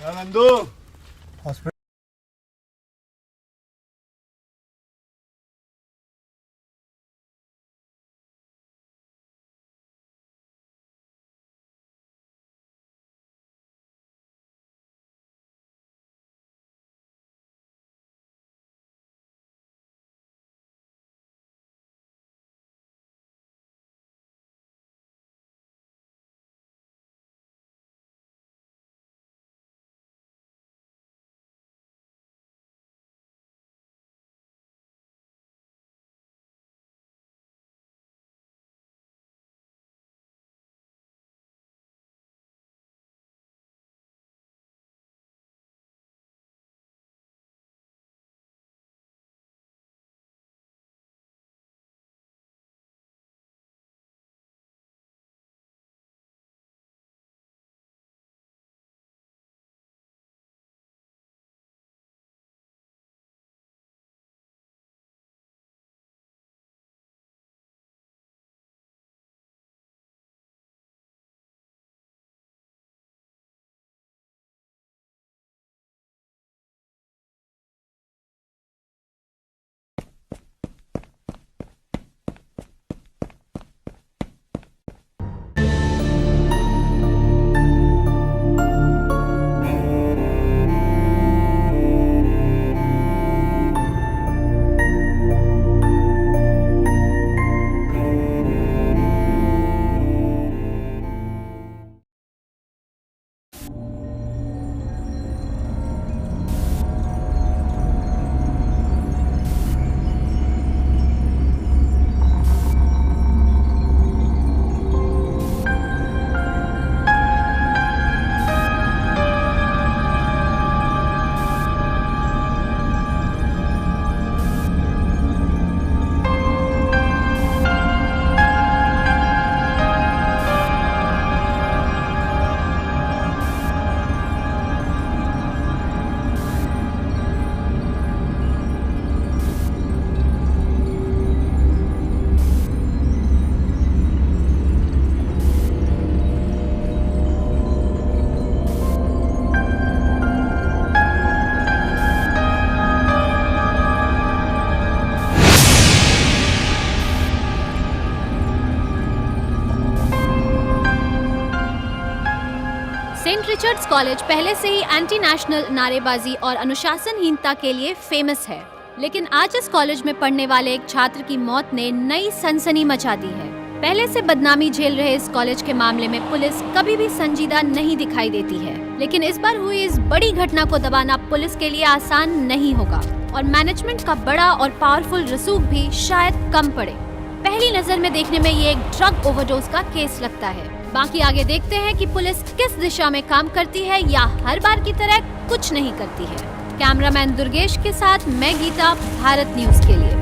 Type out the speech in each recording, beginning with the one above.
Nandu hospital saint Richard's college पहले से ही anti national नारेबाजी और अनुशासनहीनता के लिए फेमस है, लेकिन आज इस कॉलेज में पढ़ने वाले एक छात्र की मौत ने नई सनसनी मचा दी है। पहले से बदनामी झेल रहे इस कॉलेज के मामले में पुलिस कभी भी संजीदा नहीं दिखाई देती है, लेकिन इस बार हुई इस बड़ी घटना को दबाना पुलिस के लिए आसान नहीं होगा और मैनेजमेंट का बड़ा और पावरफुल रसूख भी शायद कम पड़े। पहली नजर में देखने में ये एक ड्रग ओवरडोज का केस लगता है। बाकी आगे देखते हैं कि पुलिस किस दिशा में काम करती है या हर बार की तरह कुछ नहीं करती है। कैमरामैन दुर्गेश के साथ मैं गीता, भारत न्यूज के लिए।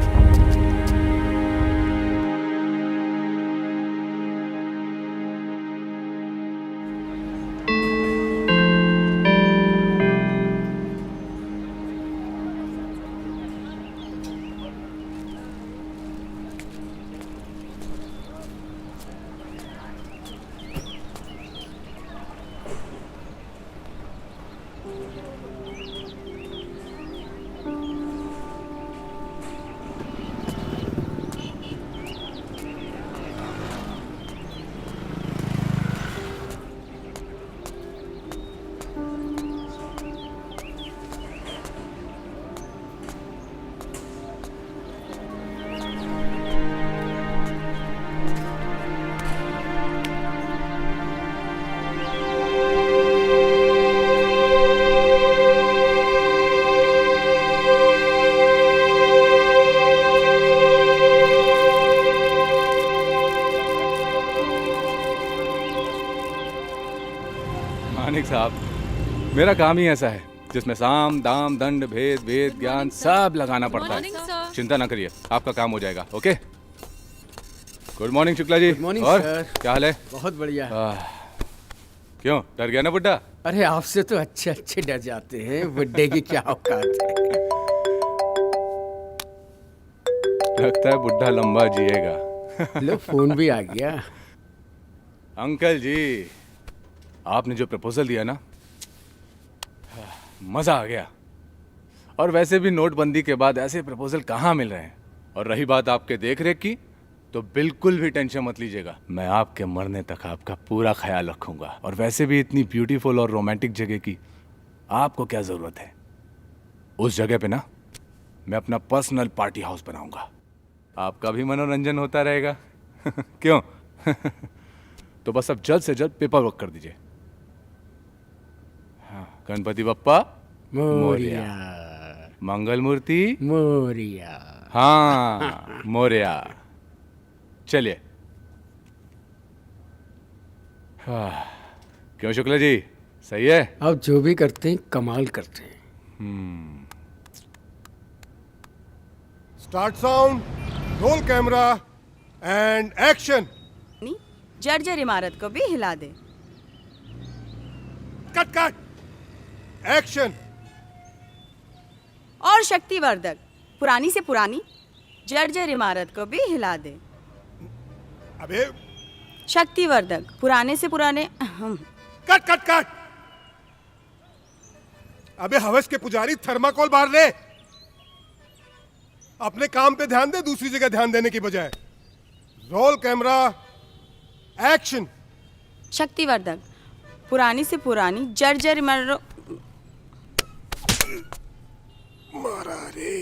मानिक साहब, मेरा काम ही ऐसा है जिसमें साम दाम दंड भेद वेद ज्ञान सब लगाना पड़ता है। चिंता ना करिए, आपका काम हो जाएगा। Okay, good morning Shukla ji. Good morning और सर। क्या हाल है? बहुत बढ़िया। क्यों डर गया ना बुड्ढा? अरे आपसे तो अच्छे अच्छे डर जाते हैं, बुड्ढे की क्या औकात है। लगता है बुड्ढा लंबा जिएगा। लो फोन भी आ गया। अंकल जी, आपने जो प्रपोजल दिया ना, मजा आ गया। और वैसे भी नोटबंदी के बाद ऐसे प्रपोजल कहाँ मिल रहे हैं। और रही बात आपके देख रेख की, तो बिल्कुल भी टेंशन मत लीजिएगा, मैं आपके मरने तक आपका पूरा ख्याल रखूंगा। और वैसे भी इतनी ब्यूटीफुल और रोमांटिक जगह की आपको क्या जरूरत है। उस जगह पे ना मैं अपना पर्सनल पार्टी हाउस बनाऊंगा, आपका भी मनोरंजन होता रहेगा। क्यों? तो बस अब जल्द से जल्द पेपर वर्क कर दीजिए। हाँ, गणपति बप्पा मोरिया मंगल मूर्ति मोरिया। हाँ मोरिया। चलिए। हाँ, क्यों शुक्ला जी, सही है? आप जो भी करते हैं कमाल करते हैं। Start sound, roll camera and action. जर्जर इमारत को भी हिला दे। Cut cut, action. और शक्तिवर्धक, पुरानी से पुरानी जर्जर इमारत को भी हिला दे। अबे शक्तिवर्धक, पुराने से पुराने कट कट कट। अबे हवस के पुजारी, थर्माकोल बाहर ले। अपने काम पे ध्यान दे, दूसरी जगह ध्यान देने की बजाय। Roll camera action. शक्तिवर्धक, पुरानी से पुरानी जर्जर इमारत। मारा रे।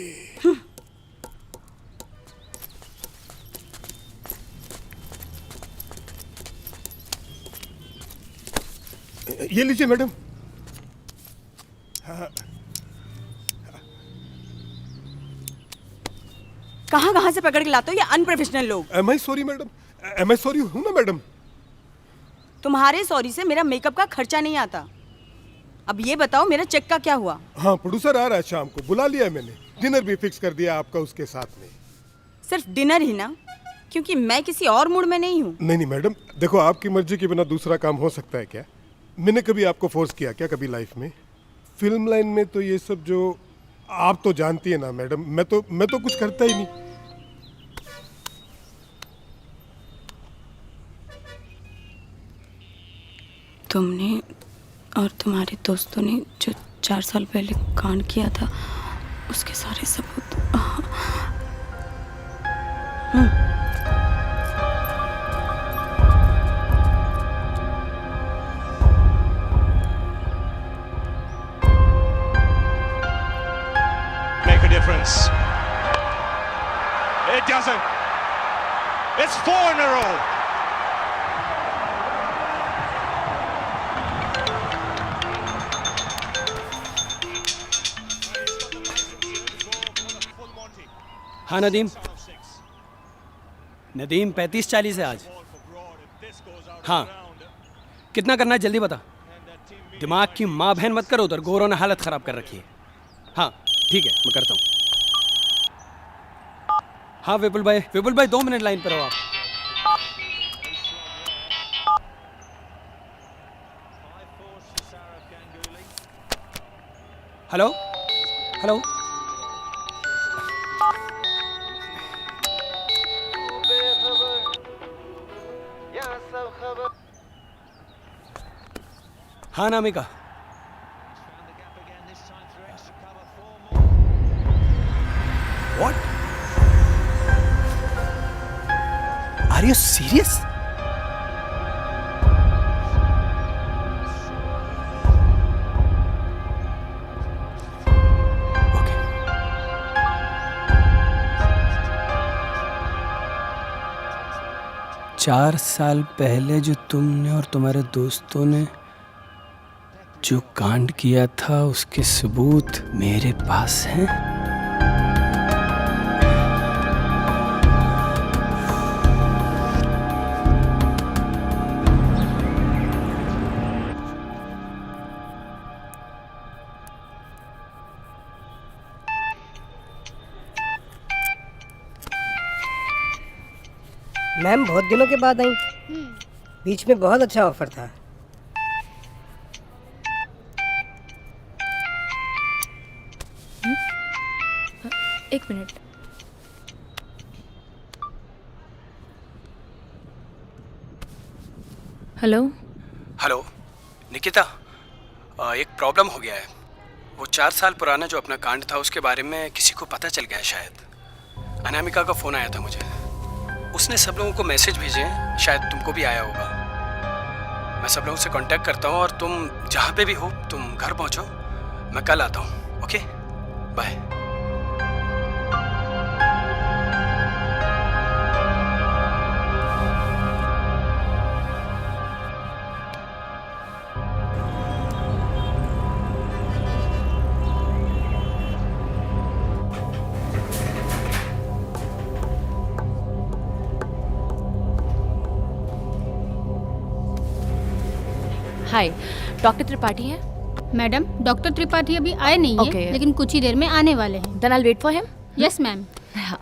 ये लीजिए मैडम। कहाँ कहाँ से पकड़ के लाते हो ये अनप्रोफेशनल लोग। Am I sorry madam, am I sorry हूं ना मैडम। तुम्हारे सॉरी से मेरा मेकअप का खर्चा नहीं आता। अब ये बताओ मेरा चेक का क्या हुआ? हाँ, प्रोड्यूसर आ रहा है शाम को, बुला लिया है मैंने। डिनर भी फिक्स कर दिया आपका उसके साथ में। सिर्फ डिनर ही ना, क्योंकि मैं किसी और मूड में नहीं हूँ। नहीं मैडम, देखो आपकी मर्जी के बिना दूसरा काम हो सकता है क्या? मैंने कभी आपको फोर्स किया क्या कभी लाइफ में? फिल्म लाइन में तो ये सब जो आप तो जानती है ना मैडम, मैं तो कुछ करता ही नहीं। तुमने और तुम्हारे दोस्तों ने जो 4 साल पहले कांड किया था, उसके सारे सबूत। Make a difference. It doesn't. It's 4 in a row. हाँ नदीम, नदीम 35-40 है आज। हाँ, कितना करना है जल्दी बता। दिमाग की माँ बहन मत करो, उधर गोरों ने हालत खराब कर रखी है। हाँ ठीक है, मैं करता हूँ। हाँ विपुल भाई 2 मिनट लाइन पर रहो आप। हेलो हेलो, हाँ नामिका। What? Are you serious? Okay. 4 साल पहले जो तुमने और तुम्हारे दोस्तों ने जो कांड किया था, उसके सबूत मेरे पास हैं। मैम बहुत दिनों के बाद आई। बीच में बहुत अच्छा ऑफर था। एक मिनट। हेलो हेलो निकिता, एक प्रॉब्लम हो गया है। वो 4 साल पुराना जो अपना कांड था उसके बारे में किसी को पता चल गया शायद। अनामिका का फ़ोन आया था मुझे, उसने सब लोगों को मैसेज भेजे हैं, शायद तुमको भी आया होगा। मैं सब लोगों से कांटेक्ट करता हूँ और तुम जहाँ पे भी हो तुम घर पहुँचो, मैं कल आता हूँ। Okay, bye. Hi, doctor Tripathi हैं? मैडम, डॉक्टर त्रिपाठी अभी आए नहीं है, Okay. लेकिन कुछ ही देर में आने वाले हैं। Then I will wait for him. Yes ma'am. हाँ।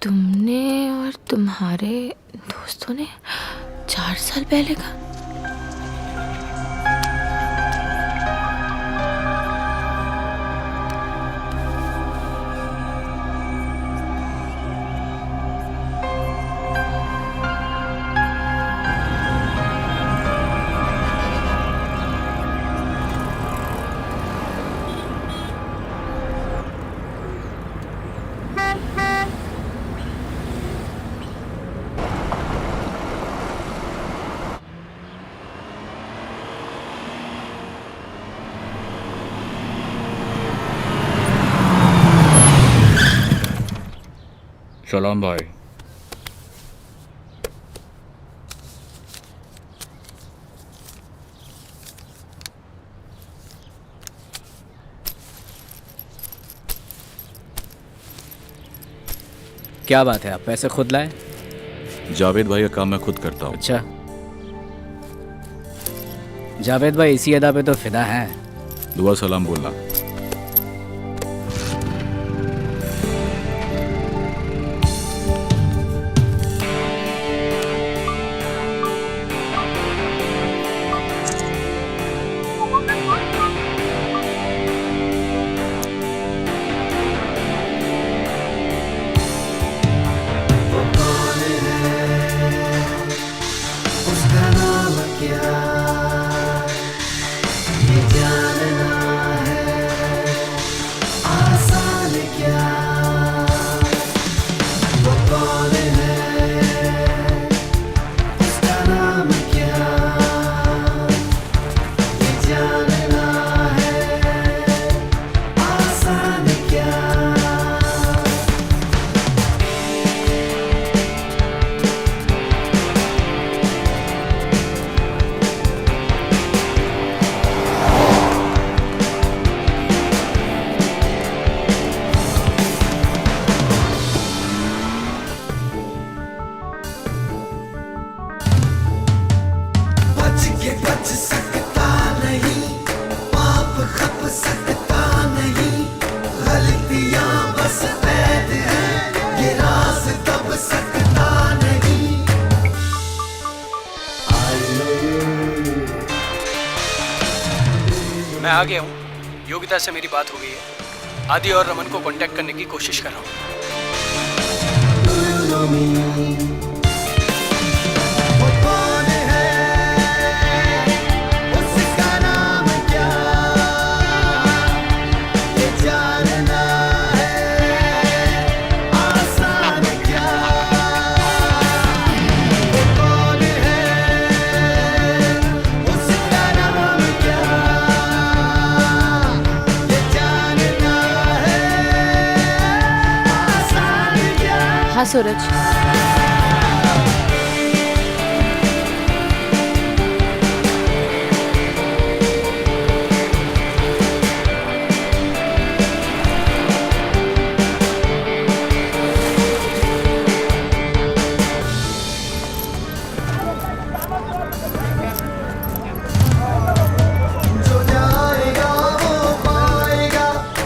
तुमने और तुम्हारे दोस्तों ने 4 साल पहले का? सलाम भाई। क्या बात है, आप पैसे खुद लाए? जावेद भाई का काम मैं खुद करता हूँ। अच्छा, जावेद भाई इसी अदा पे तो फिदा हैं। दुआ सलाम बोलना। मैं आ गया हूँ। योगिता से मेरी बात हो गई है। आदि और रमन को कांटेक्ट करने की कोशिश कर रहा हूँ। हाँ सूरज,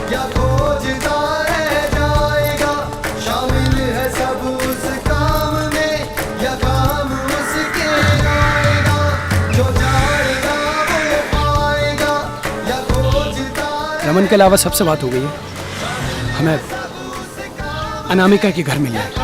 क्या खोजता रह जाएगा, शामिल है सब उसके। रमन के अलावा सबसे बात हो गई है। हमें अनामिका के घर मिलना है।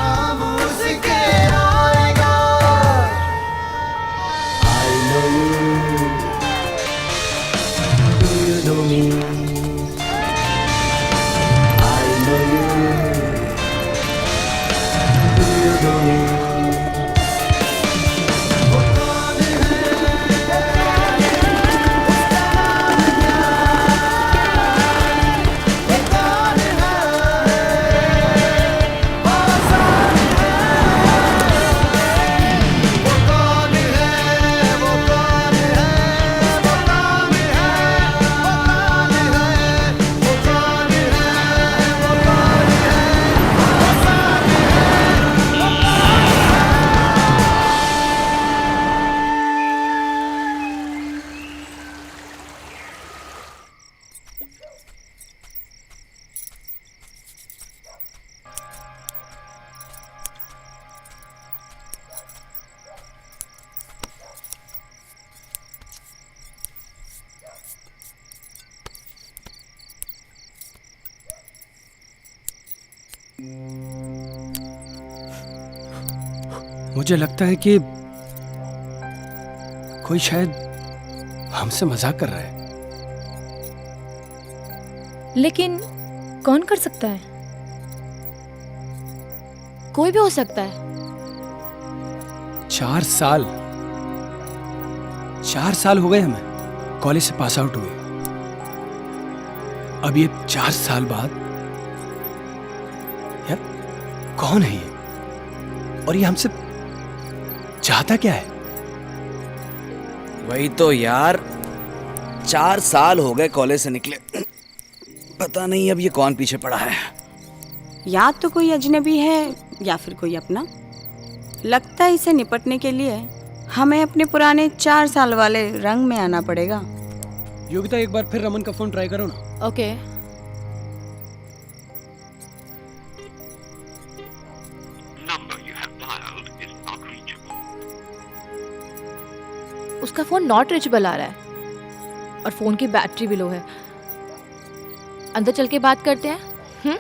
मुझे लगता है कि कोई शायद हमसे मजाक कर रहा है। लेकिन कौन कर सकता है? कोई भी हो सकता है। 4 साल हो गए हमें कॉलेज से पास आउट हुए। अब ये 4 साल बाद यार कौन है ये, और ये हमसे चाहता क्या है? वही तो यार, 4 साल हो गए कॉलेज से निकले, पता नहीं अब ये कौन पीछे पड़ा है। या तो कोई अजनबी है या फिर कोई अपना। लगता है इसे निपटने के लिए हमें अपने पुराने 4 साल वाले रंग में आना पड़ेगा। योगिता, एक बार फिर रमन का फोन ट्राई करो ना। ओके। उसका फोन नॉट रीचेबल आ रहा है और फोन की बैटरी भी लो है। अंदर चल के बात करते हैं।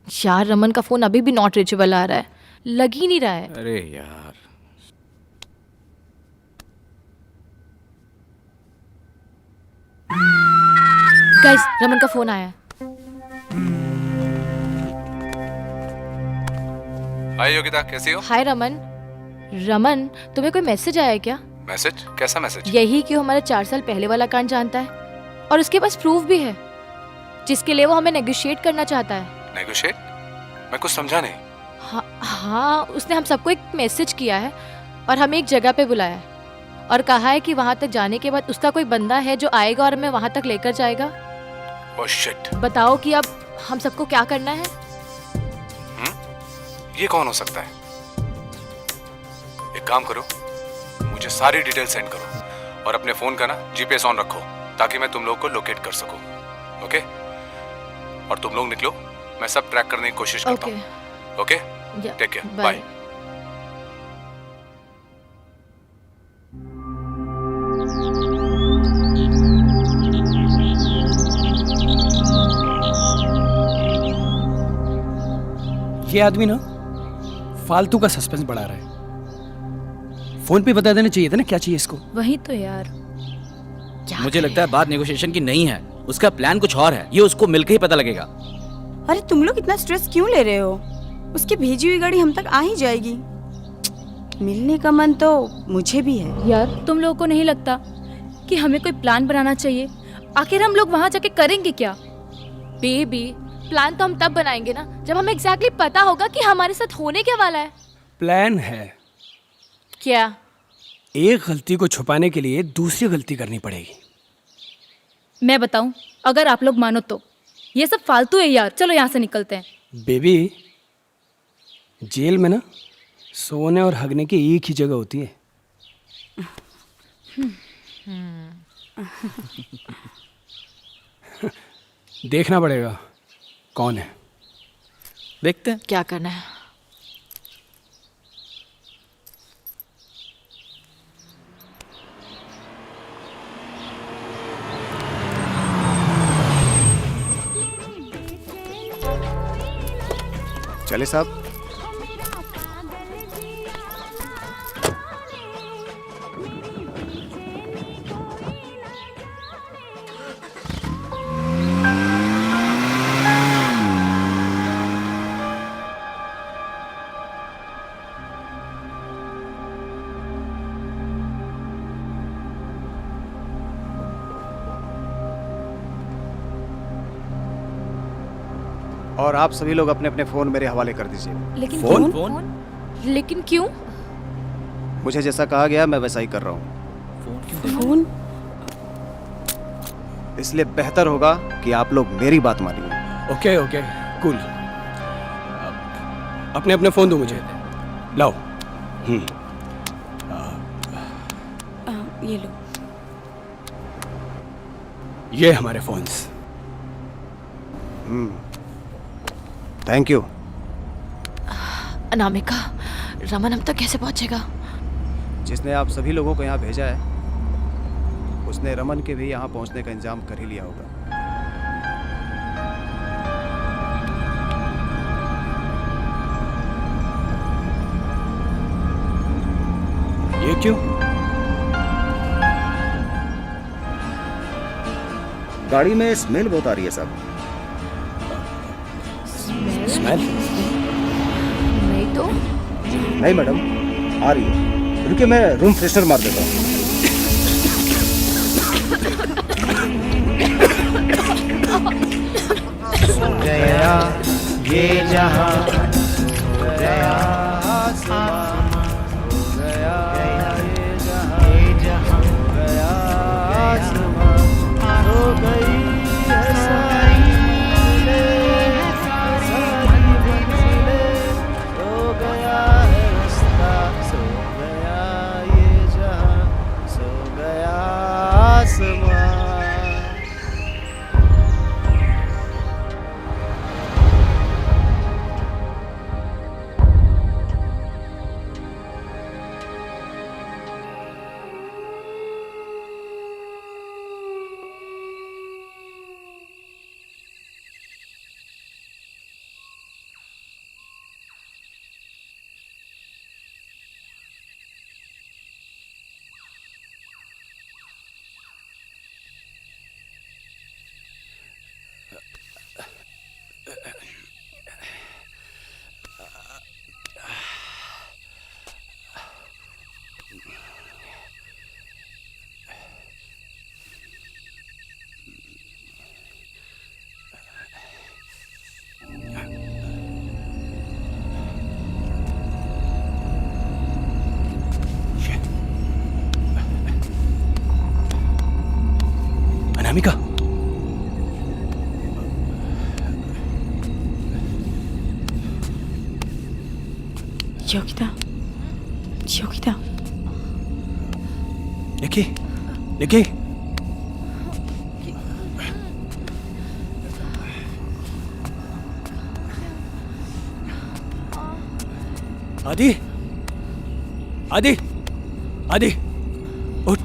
यार रमन का फोन अभी भी नॉट रीचेबल आ रहा है, लग ही नहीं रहा है। अरे यार, गाइस, रमन का फोन आया है। हाय योगिता, कैसी हो? हाय रमन। रमन, तुम्हें कोई मैसेज आया है क्या? मैसेज? कैसा मैसेज? यही कि वो हमारे 4 साल पहले वाला कांड जानता है और उसके पास प्रूफ भी है, जिसके लिए वो हमें नेगोशिएट करना चाहता है। नेगोशिएट? मैं कुछ समझा नहीं। हाँ, उसने हम सबको एक मैसेज किया है और हमें एक जगह पे बुलाया है और कहा है कि वहाँ तक जाने के बाद उसका कोई बंदा है जो आएगा और हमें वहाँ तक लेकर जाएगा। Oh shit. बताओ कि अब हम सबको क्या करना है? ये कौन हो सकता है? एक काम करो, मुझे सारी डिटेल सेंड करो और अपने फोन का ना जीपीएस ऑन रखो ताकि मैं तुम लोग को लोकेट कर सकूं। ओके? और तुम लोग निकलो, मैं सब ट्रैक करने की कोशिश करता हूँ। ओके? Take care, bye. ये आदमी ना फालतू का सस्पेंस बढ़ा रहा है। फोन पे बता देना चाहिए था ना क्या चाहिए इसको। वही तो यार, मुझे लगता है बात नेगोशिएशन की नहीं है, उसका प्लान कुछ और है। ये उसको मिलकर ही पता लगेगा। अरे तुम लोग इतना स्ट्रेस क्यों ले रहे हो? उसकी भेजी हुई गाड़ी हम तक आ ही जाएगी। मिलने का मन तो मुझे भी है। यार तुम लोगों को नहीं लगता कि हमें कोई प्लान बनाना चाहिए? आखिर हम लोग वहाँ जाके करेंगे क्या? बेबी, प्लान तो हम तब बनाएंगे ना जब हमें एग्जैक्टली पता होगा कि हमारे साथ होने क्या वाला है। प्लान है क्या? एक गलती को छुपाने के लिए दूसरी गलती करनी पड़ेगी। मैं बताऊं, अगर आप लोग मानो तो ये सब फालतू है यार। चलो यहाँ से निकलते हैं। बेबी, जेल में ना सोने और हगने की एक ही जगह होती है। देखना पड़ेगा कौन है। देखते हैं क्या करना है। चले साहब। और आप सभी लोग अपने अपने फोन मेरे हवाले कर दीजिए। लेकिन फोन? फोन? लेकिन क्यों? मुझे जैसा कहा गया मैं वैसा ही कर रहा हूँ। फोन? इसलिए बेहतर होगा कि आप लोग मेरी बात मानिए। Okay okay cool. अपने अपने फोन दो मुझे। लाओ। ये लो। ये हमारे phones. Thank you. Anamika, Raman अब तक कैसे पहुंचेगा? जिसने आप सभी लोगों को यहाँ भेजा है उसने रमन के भी यहाँ पहुँचने का इंतजाम कर ही लिया होगा। ये क्यों? गाड़ी में स्मेल बहुत आ रही है साहब। स्मेल? नहीं तो। नहीं मैडम, आ रही है। रुकिए मैं रूम फ्रेशनर मार देता हूँ। गया ये जहां गया आसमां गया ये जहां गया आसमां हो गई है सारी मंजिलें हो गया है रास्ता सो गया ये जहां सो गया आसमां। अनामिका, योगिता, योगिता, निकी, निकी, आदि, आदि, आदि, उठ,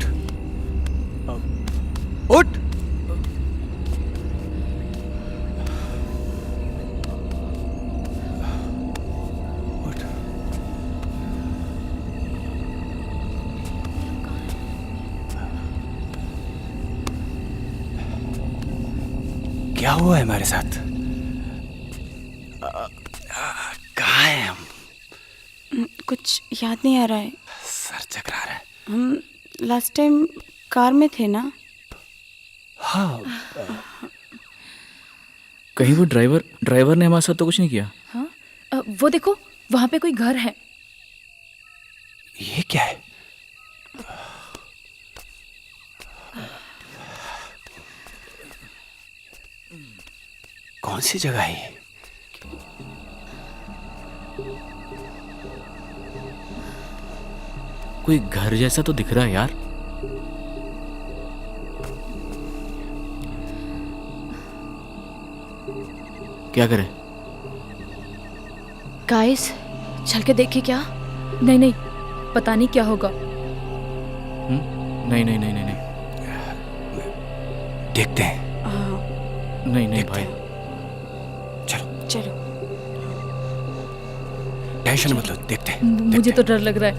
उठ। क्या हुआ है हमारे साथ? कहाँ हैं हम? कुछ याद नहीं आ रहा है। सर चकरा रहा है। हम लास्ट टाइम कार में थे ना? हाँ। कहीं वो ड्राइवर ने हमारे साथ तो कुछ नहीं किया? हाँ, वो देखो वहां पे कोई घर है। ये क्या है? कौन सी जगह है ये? कोई घर जैसा तो दिख रहा है यार। क्या करें? गाइस, चल के देखिए क्या? नहीं नहीं, पता नहीं क्या होगा। नहीं नहीं नहीं नहीं नहीं, देखते हैं। नहीं नहीं भाई, चलो। टेंशन मत लो, देखते हैं। मुझे तो डर लग रहा है।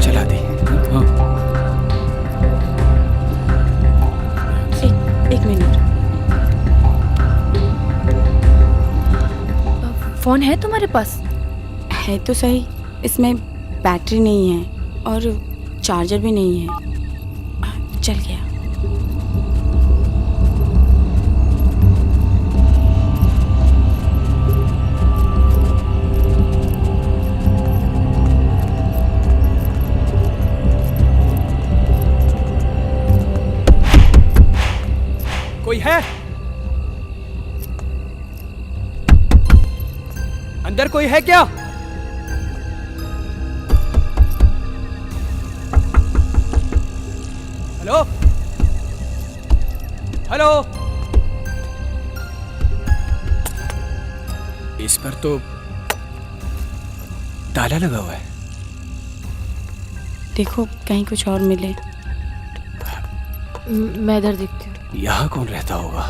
चला दी। हाँ एक मिनट। फोन है तुम्हारे पास? है तो सही, इसमें बैटरी नहीं है और चार्जर भी नहीं है। चल गया। कोई है? अंदर कोई है क्या? Hello hello. इस पर तो ताला लगा हुआ है। देखो कहीं कुछ और मिले। मैं इधर देखती हूँ। यहाँ कौन रहता होगा?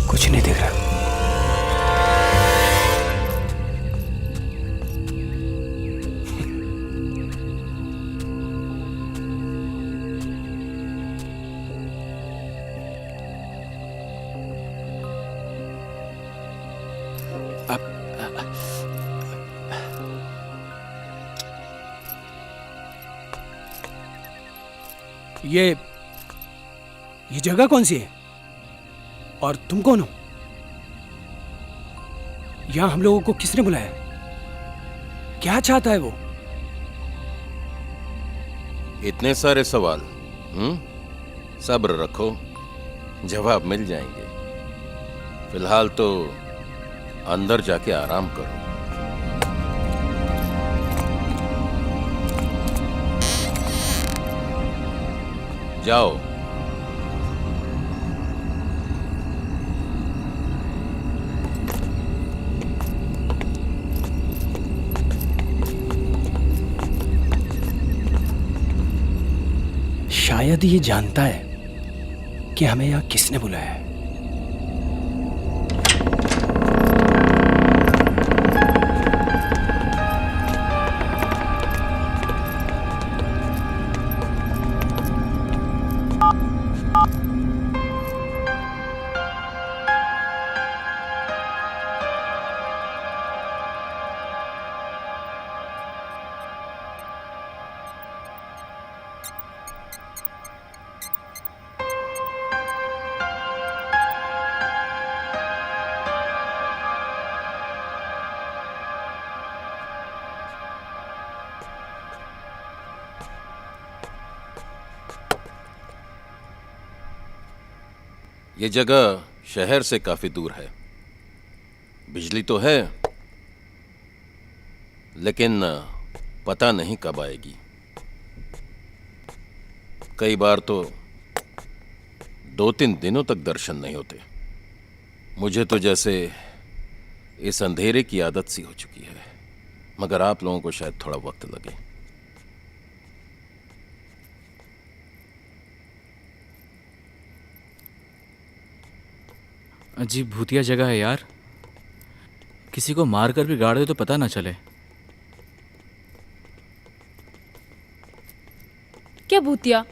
कुछ नहीं दिख रहा। ये जगह कौन सी है और तुम कौन हो? यहां हम लोगों को किसने बुलाया? क्या चाहता है वो? इतने सारे सवाल। सब्र रखो, जवाब मिल जाएंगे। फिलहाल तो अंदर जाके आराम करो। जाओ। शायद ये जानता है कि हमें यहाँ किसने बुलाया है। ये जगह शहर से काफी दूर है। बिजली तो है, लेकिन पता नहीं कब आएगी। कई बार तो 2-3 दिनों तक दर्शन नहीं होते। मुझे तो जैसे इस अंधेरे की आदत सी हो चुकी है, मगर आप लोगों को शायद थोड़ा वक्त लगे। अजीब भूतिया जगह है यार। किसी को मार कर भी गाड़ दे तो पता ना चले। क्या भूतिया?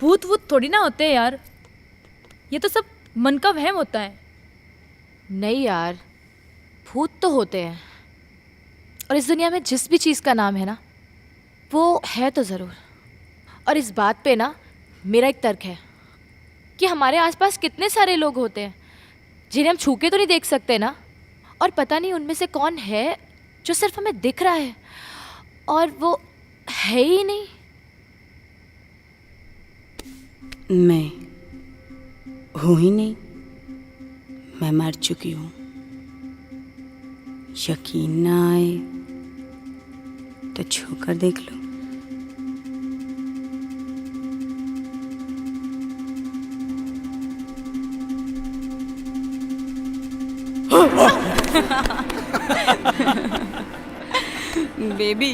भूत वूत थोड़ी ना होते हैं यार, ये तो सब मन का वहम होता है। नहीं यार, भूत तो होते हैं, और इस दुनिया में जिस भी चीज़ का नाम है ना, वो है तो ज़रूर। और इस बात पे ना मेरा एक तर्क है कि हमारे आसपास कितने सारे लोग होते हैं जिन्हें हम छू के तो नहीं देख सकते ना, और पता नहीं उनमें से कौन है जो सिर्फ हमें दिख रहा है और वो है ही नहीं। मैं हूँ ही नहीं, मैं मर चुकी हूँ। यकीन ना आए तो छूकर देख लो। बेबी,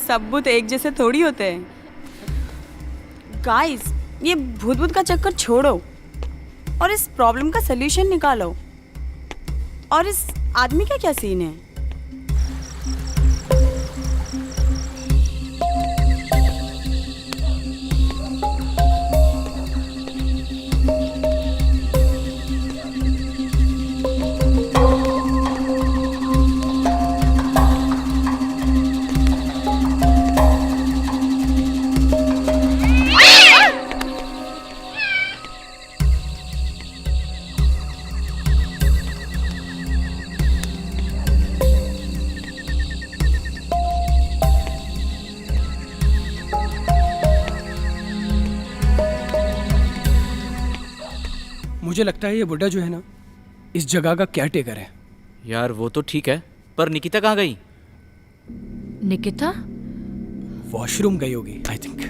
सब भूत एक जैसे थोड़ी होते हैं। गाइस, ये भूत भूत का चक्कर छोड़ो और इस प्रॉब्लम का सलूशन निकालो। और इस आदमी का क्या सीन है? मुझे लगता है ये बुड्ढा जो है ना, इस जगह का केयरटेकर है। यार वो तो ठीक है, पर निकिता कहाँ गई? निकिता वॉशरूम गई होगी, आई थिंक।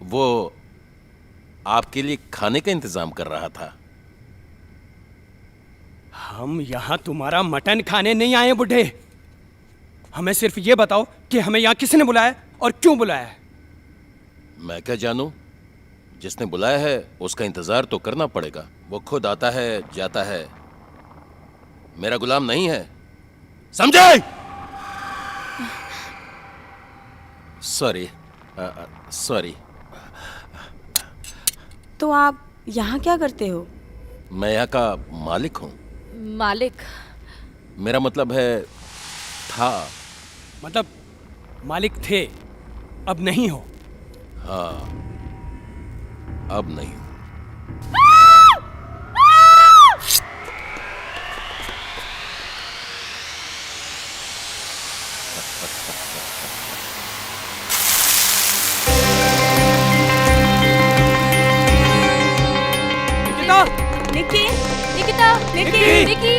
वो आपके लिए खाने का इंतजाम कर रहा था। हम यहाँ तुम्हारा मटन खाने नहीं आए बुढ़े। हमें सिर्फ ये बताओ कि हमें यहाँ किसने बुलाया और क्यों बुलाया है। मैं क्या जानूं? जिसने बुलाया है उसका इंतजार तो करना पड़ेगा। वो खुद आता है, जाता है, मेरा गुलाम नहीं है, समझे? Sorry sorry. तो आप यहाँ क्या करते हो? मैं यहाँ का मालिक हूँ। मालिक? मेरा मतलब है था। मतलब मालिक थे, अब नहीं हो? हाँ, अब नहीं हूँ। निकी, निकिता, निकी, निकी।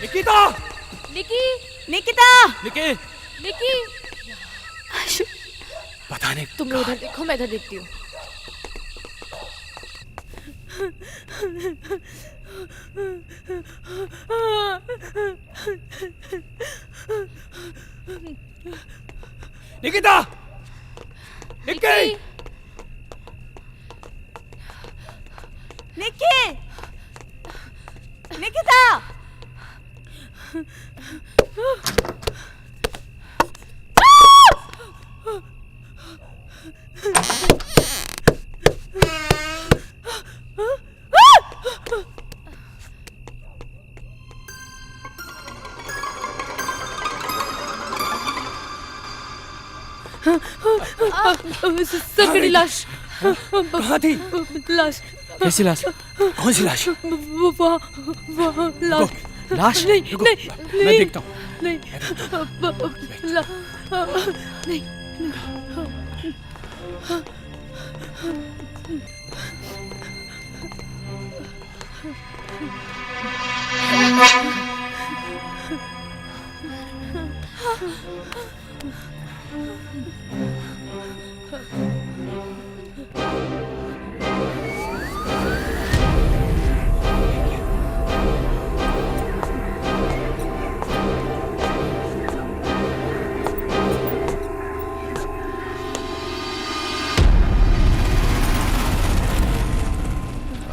निकिता! निकी! निकिता! निकी! निकी! पता नहीं। तुम लोग इधर देखो, मैं इधर देखती हूँ। निकिता! निकी! निकी! निकिता! सकड़ी लाश। कहाँ थी? लाश। कैसी लाश? कौन सी लाश? वहाँ लाश। लाश? नहीं, नहीं, मैं देखता हूँ। नहीं, नहीं,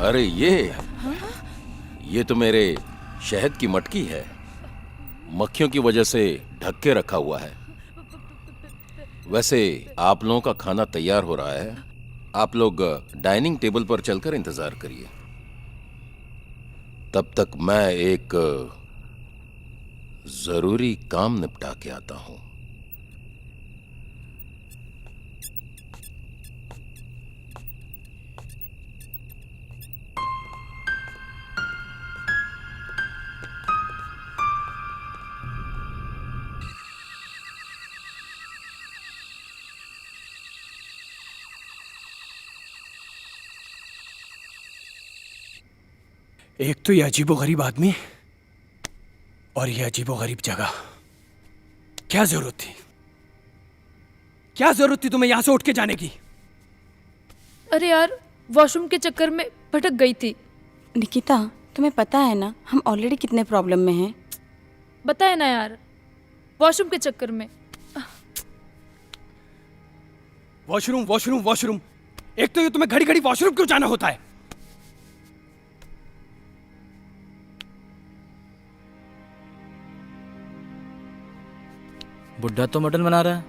अरे ये तो मेरे शहद की मटकी है, मक्खियों की वजह से ढक के रखा हुआ है। वैसे आप लोगों का खाना तैयार हो रहा है, आप लोग डाइनिंग टेबल पर चलकर इंतजार करिए। तब तक मैं एक जरूरी काम निपटा के आता हूं। एक तो ये अजीबोगरीब आदमी और ये अजीबोगरीब जगह। क्या जरूरत थी, क्या जरूरत थी तुम्हें यहां से उठ के जाने की? अरे यार, वॉशरूम के चक्कर में भटक गई थी। निकिता, तुम्हें पता है ना हम ऑलरेडी कितने प्रॉब्लम में हैं। बताए ना यार, वॉशरूम के चक्कर में। वॉशरूम वॉशरूम वॉशरूम, एक तो ये तुम्हें घड़ी घड़ी वॉशरूम क्यों जाना होता है? बुड्ढा तो मटन बना रहा है,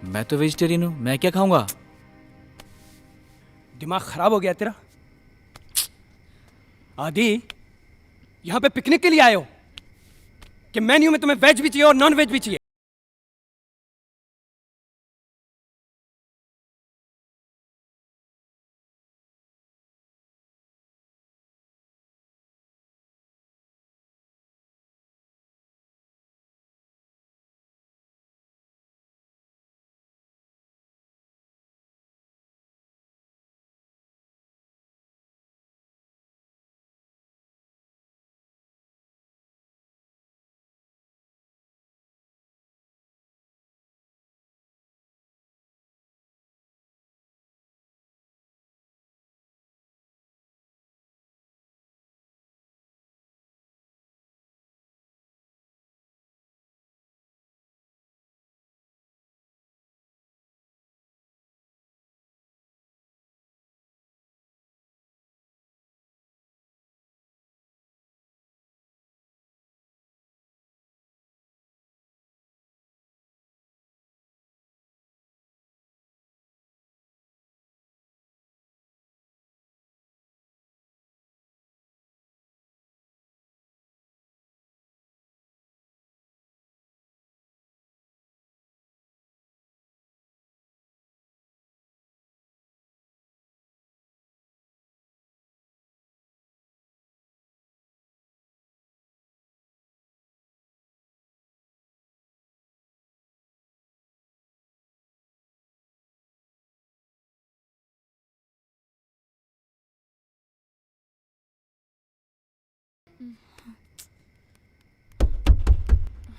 मैं तो वेजिटेरियन हूं, मैं क्या खाऊंगा? दिमाग खराब हो गया तेरा? आदि, यहां पे पिकनिक के लिए आए हो कि मेन्यू में तुम्हें वेज भी चाहिए और नॉन वेज भी चाहिए?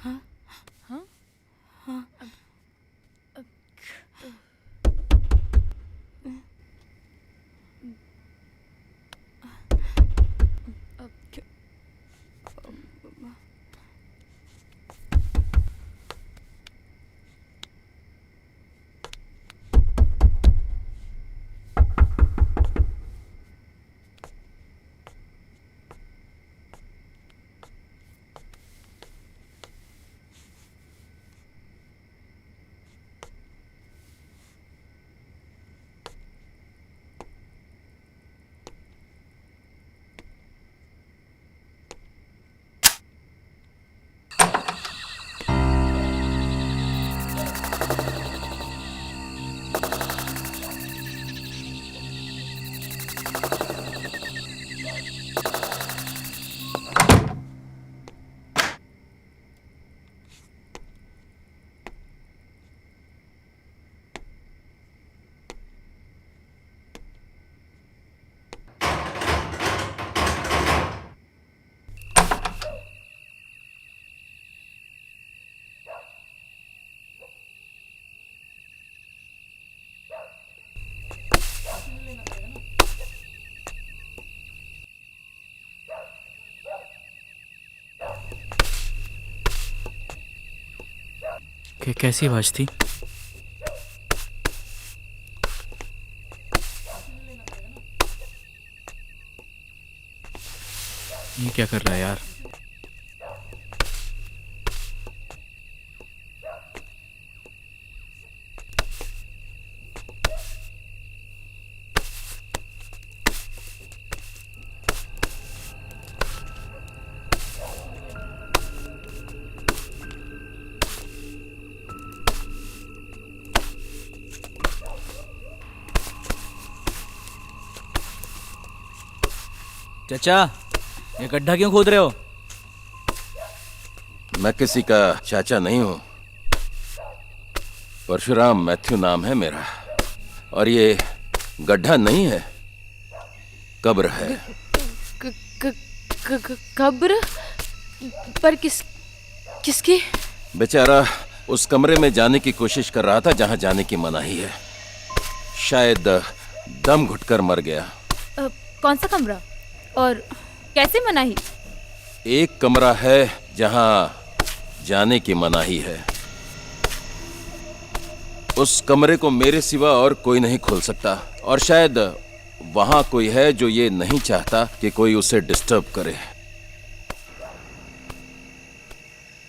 हाँ हाँ हाँ। कैसी आवाज थी? ये क्या कर रहा है यार? चाचा, ये गड्ढा क्यों खोद रहे हो? मैं किसी का चाचा नहीं हूं। परशुराम मैथ्यू नाम है मेरा। और ये गड्ढा नहीं है, कब्र है। कब्र? पर किसकी? बेचारा उस कमरे में जाने की कोशिश कर रहा था जहां जाने की मनाही है। शायद दम घुटकर मर गया। कौन सा कमरा और कैसे मनाही? एक कमरा है जहां जाने की मनाही है। उस कमरे को मेरे सिवा और कोई नहीं खोल सकता। और शायद वहां कोई है जो ये नहीं चाहता कि कोई उसे डिस्टर्ब करे।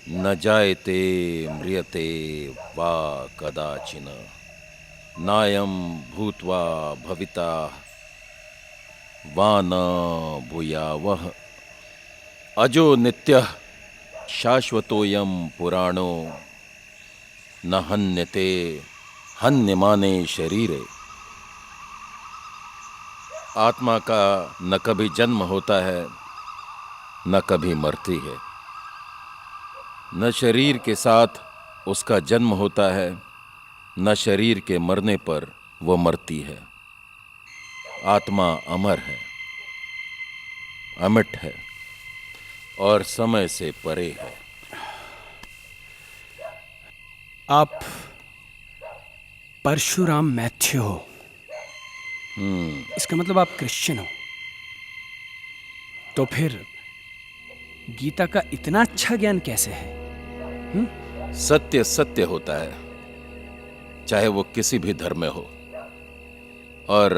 न जायते म्रियते वा कदाचिन नायम भूत्वा भविता वा न भूयावः अजो नित्यः शाश्वतोऽयं पुराणो न हन्यते हन्यमाने शरीरे। आत्मा का न कभी जन्म होता है न कभी मरती है। न शरीर के साथ उसका जन्म होता है न शरीर के मरने पर वो मरती है। आत्मा अमर है, अमिट है और समय से परे है। आप परशुराम मैथ्यू हो? इसका मतलब आप क्रिश्चियन हो? तो फिर गीता का इतना अच्छा ज्ञान कैसे है? सत्य सत्य होता है, चाहे वो किसी भी धर्म में हो। और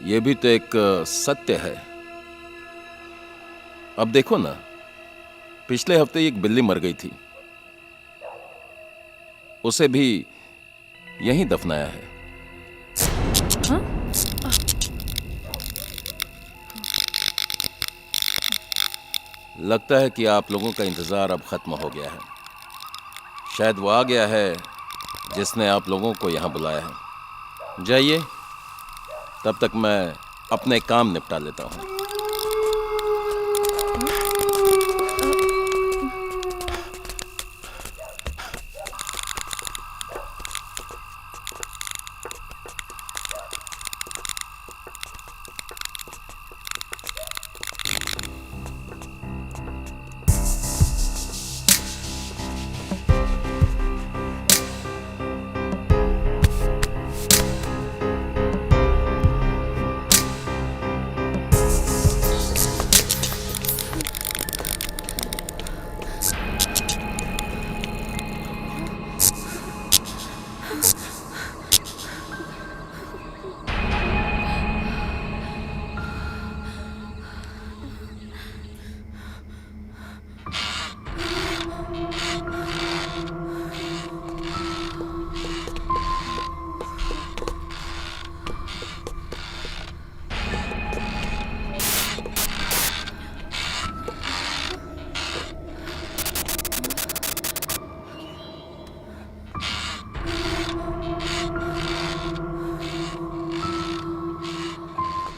ये भी तो एक सत्य है। अब देखो ना, पिछले हफ्ते एक बिल्ली मर गई थी, उसे भी यहीं दफनाया है। हाँ? लगता है कि आप लोगों का इंतजार अब खत्म हो गया है। शायद वो आ गया है जिसने आप लोगों को यहां बुलाया है। जाइए, तब तक मैं अपने काम निपटा लेता हूं।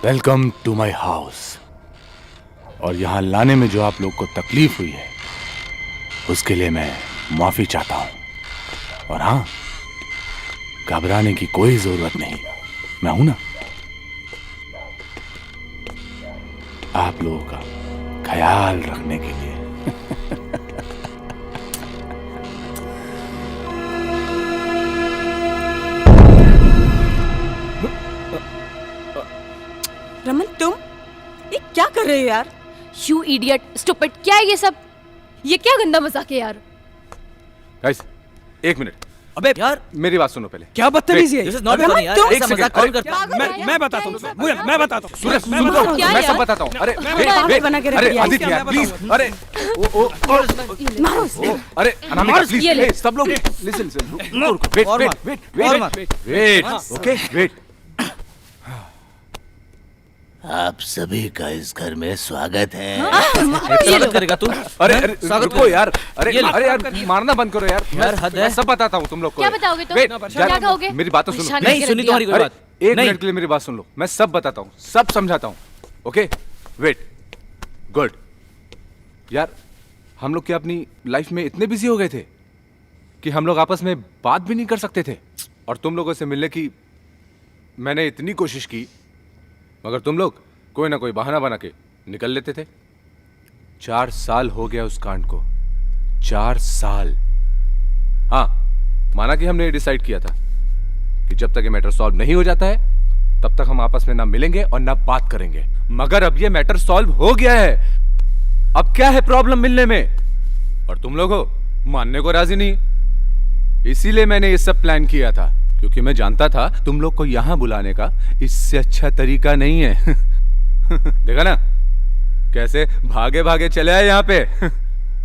Welcome to my house. और यहां लाने में जो आप लोग को तकलीफ हुई है उसके लिए मैं माफी चाहता हूं। और हां, घबराने की कोई जरूरत नहीं, मैं हूं ना। आप लोगों का ख्याल रखने के लिए। रमन, तुम ये क्या कर रहे हो यार? यू इडियट, स्टूपिड, क्या है ये सब? ये क्या गंदा मजाक है यार? गाइस, एक मिनट, अबे यार मेरी बात सुनो पहले। क्या बदतमीजी है? This is not Raman, funny यार, तुम- ऐसा मजाक कौन करता है? मैं बताता हूँ, मैं बताता हूँ। सूरज, मैं सुनो, बताता हूँ। मैं सब बताता हूँ। अरे wait, बना के रख अरे दिया। आदित्य यार, प्लीज, अरे अरे अनामिका प्लीज, ये ले। सब लोग लिसन, वेट, और वेट, ओके, वेट। आप सभी का इस घर में स्वागत है। स्वागत करेगा तू? अरे रुको यार, अरे ये ले। अरे यार मारना बंद करो यार। यार, हद है। मैं सब बताता हूँ तुम लोग को। क्या बताओगे तुम? Wait, क्या यार, कहोगे? मेरी बात तो सुनो। निशाना नहीं करके सुनी रख तुम्हारी दिया। कोई बात। एक नहीं। मिनट के लिए मेरी बात सुन लो, मैं सब बताता हूँ, सब समझाता हूँ। Okay, wait, good. यार हम लोग क्या अपनी लाइफ में इतने बिजी हो गए थे कि हम लोग आपस में बात भी नहीं कर सकते थे। और तुम लोगों से मिलने की मैंने इतनी कोशिश की, मगर तुम लोग कोई ना कोई बहाना बना के निकल लेते थे। 4 साल हो गया उस कांड को, 4 साल। हाँ, माना कि हमने डिसाइड किया था कि जब तक ये मैटर सॉल्व नहीं हो जाता है तब तक हम आपस में ना मिलेंगे और ना बात करेंगे। मगर अब ये मैटर सॉल्व हो गया है, अब क्या है प्रॉब्लम मिलने में? और तुम लोग हो मानने को राजी नहीं। इसीलिए मैंने ये सब प्लान किया था, क्योंकि मैं जानता था तुम लोग को यहां बुलाने का इससे अच्छा तरीका नहीं है। देखा ना कैसे भागे भागे चले आए यहाँ पे।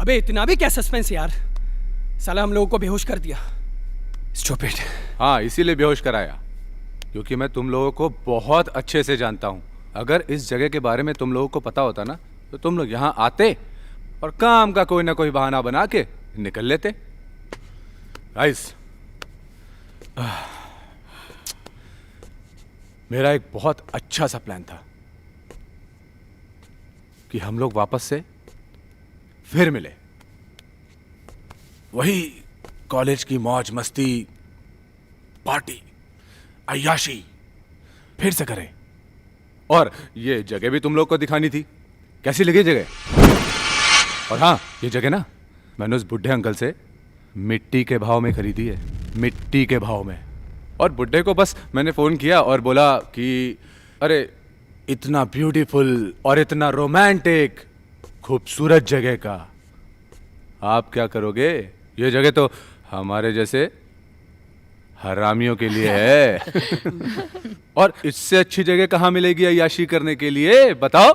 अबे इतना भी क्या सस्पेंस यार, साला हम लोगों को बेहोश कर दिया। स्टूपिड। हाँ, इसीलिए बेहोश कराया, क्योंकि मैं तुम लोगों को बहुत अच्छे से जानता हूँ। अगर इस जगह के बारे में तुम लोगों को पता होता ना तो तुम लोग यहाँ आते और काम का कोई ना कोई बहाना बना के निकल लेते। गाइस, मेरा एक बहुत अच्छा सा प्लान था कि हम लोग वापस से फिर मिले, वही कॉलेज की मौज मस्ती, पार्टी, अय्याशी फिर से करें। और ये जगह भी तुम लोग को दिखानी थी। कैसी लगी जगह? और हाँ, ये जगह ना मैंने उस बुढ़े अंकल से मिट्टी के भाव में खरीदी है, मिट्टी के भाव में। और बुढ़े को बस मैंने फोन किया और बोला कि अरे इतना ब्यूटीफुल और इतना रोमांटिक खूबसूरत जगह का आप क्या करोगे? ये जगह तो हमारे जैसे हरामियों के लिए है। और इससे अच्छी जगह कहाँ मिलेगी अय्याशी करने के लिए, बताओ?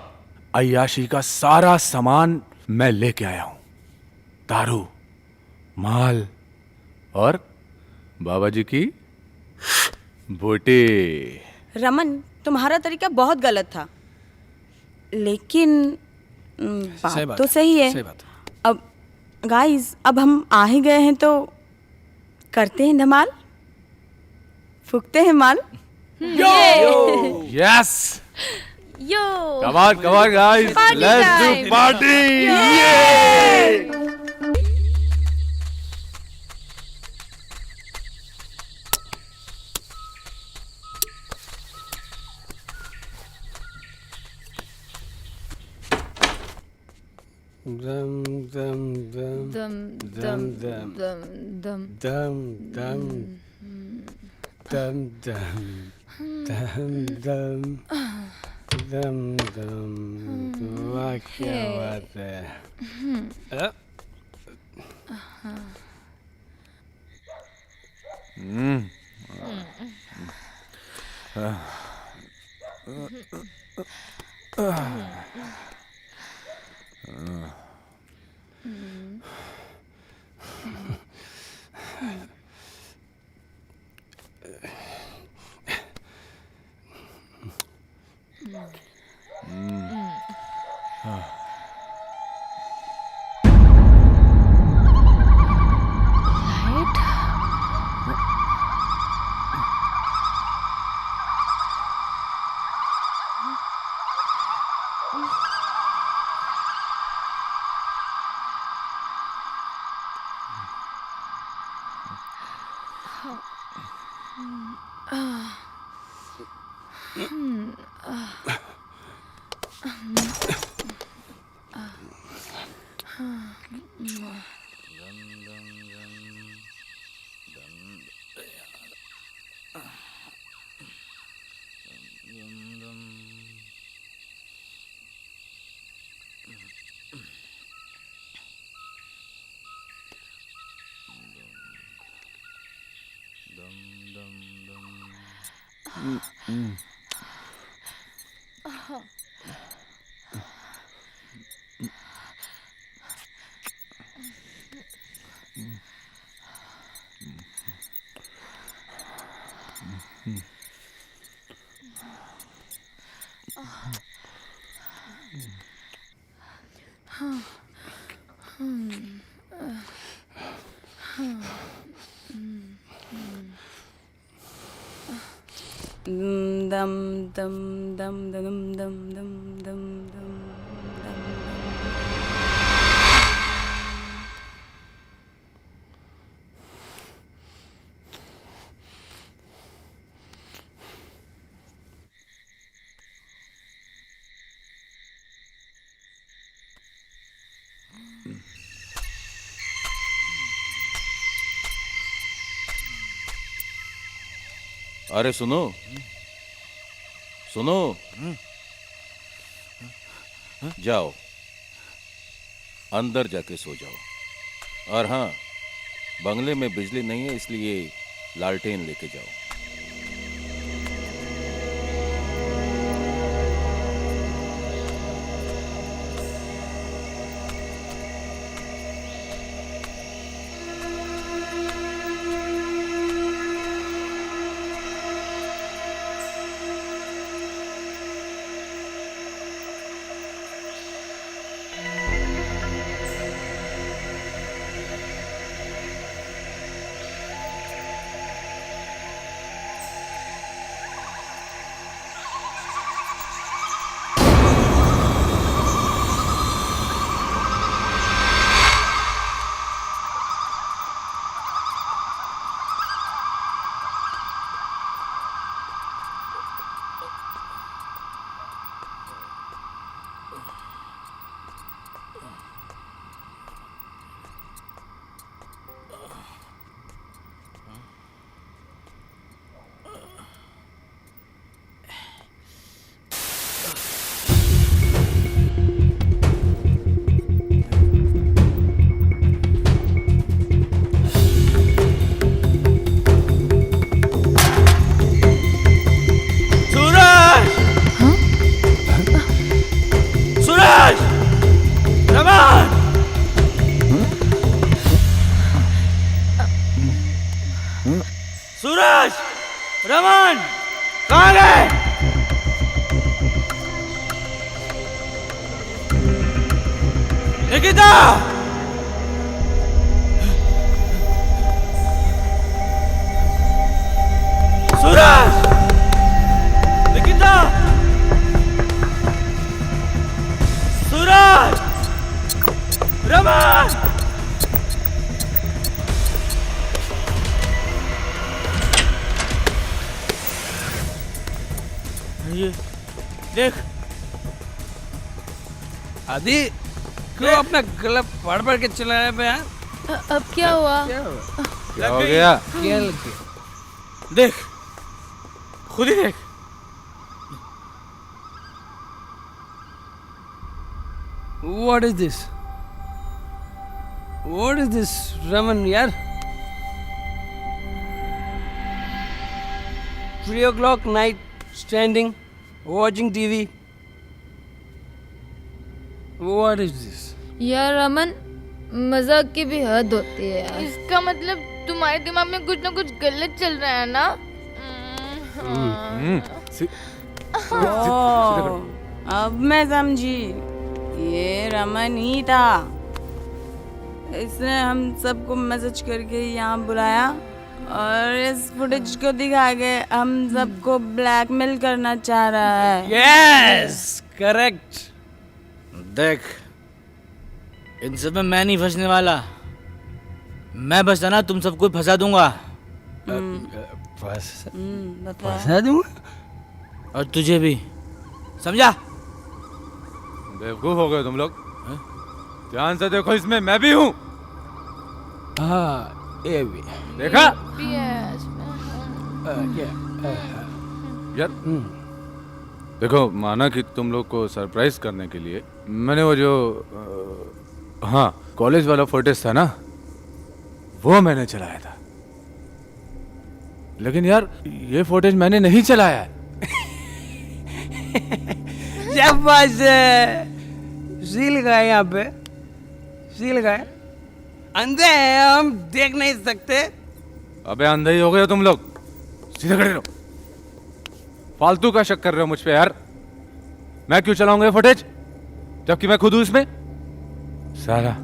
अय्याशी का सारा सामान मैं लेके आया हूं, दारू, माल और बाबा जी की बोटी। रमन, तुम्हारा तरीका बहुत गलत था, लेकिन बात तो सही है। अब गाइस, अब हम आ ही गए हैं तो करते हैं धमाल, फूकते हैं माल। Yes, yo come on guys, Party let's do time. party. Yay! दम दम दम दम दम दम दम दम दम दम दम दम दम दम दम दम। वाह क्या बात है। दम दम दम दम दम दम दम दम अरे सुनो सुनो, जाओ अंदर जाके सो जाओ। और हाँ, बंगले में बिजली नहीं है इसलिए लालटेन लेके जाओ। सूरज, रमन, कहाँ गए? निकिता, सूरज, निकिता, सूरज, रमन। ये देख आदि, क्यों अपना गला फाड़ फाड़ के चला रहे पे यार? अब क्या हुआ? क्या हो गया? क्या लग गया? देख, खुद ही देख। What is this? What is this, Raman यार? 3 o'clock night, standing, watching TV. What is this? यार रमन, मजाक की भी हद होती है यार। इसका मतलब तुम्हारे दिमाग में कुछ ना कुछ गलत चल रहा है ना? अब मैं समझी, ये रमन ही था। इसने हम सबको मैसेज करके यहाँ बुलाया और इस फुटेज को दिखा के हम सबको ब्लैकमेल करना चाह रहा है। Yes, correct. देख, इन सब में मैं नहीं फंसने वाला। मैं फंसा ना तुम सबको फंसा दूंगा। फंसा दूंगा? और तुझे भी, समझा? बेवकूफ हो गए तुम लोग। ध्यान से देखो, इसमें मैं भी हूँ। हाँ, ये भी देखा? यार देखो, माना कि तुम लोग को सरप्राइज करने के लिए मैंने वो जो हाँ कॉलेज वाला फुटेज था ना, वो मैंने चलाया था। लेकिन यार ये फुटेज मैंने नहीं चलाया है। शाबाश सील गए यहाँ पे, सील गए। अंधे हैं हम, देख नहीं सकते। अबे अंधे ही हो गए हो तुम लोग, सीधे खड़े रहो। फालतू का शक कर रहे हो मुझ पे यार। मैं क्यों चलाऊंगा ये फुटेज जबकि मैं खुद हूं इसमें? साला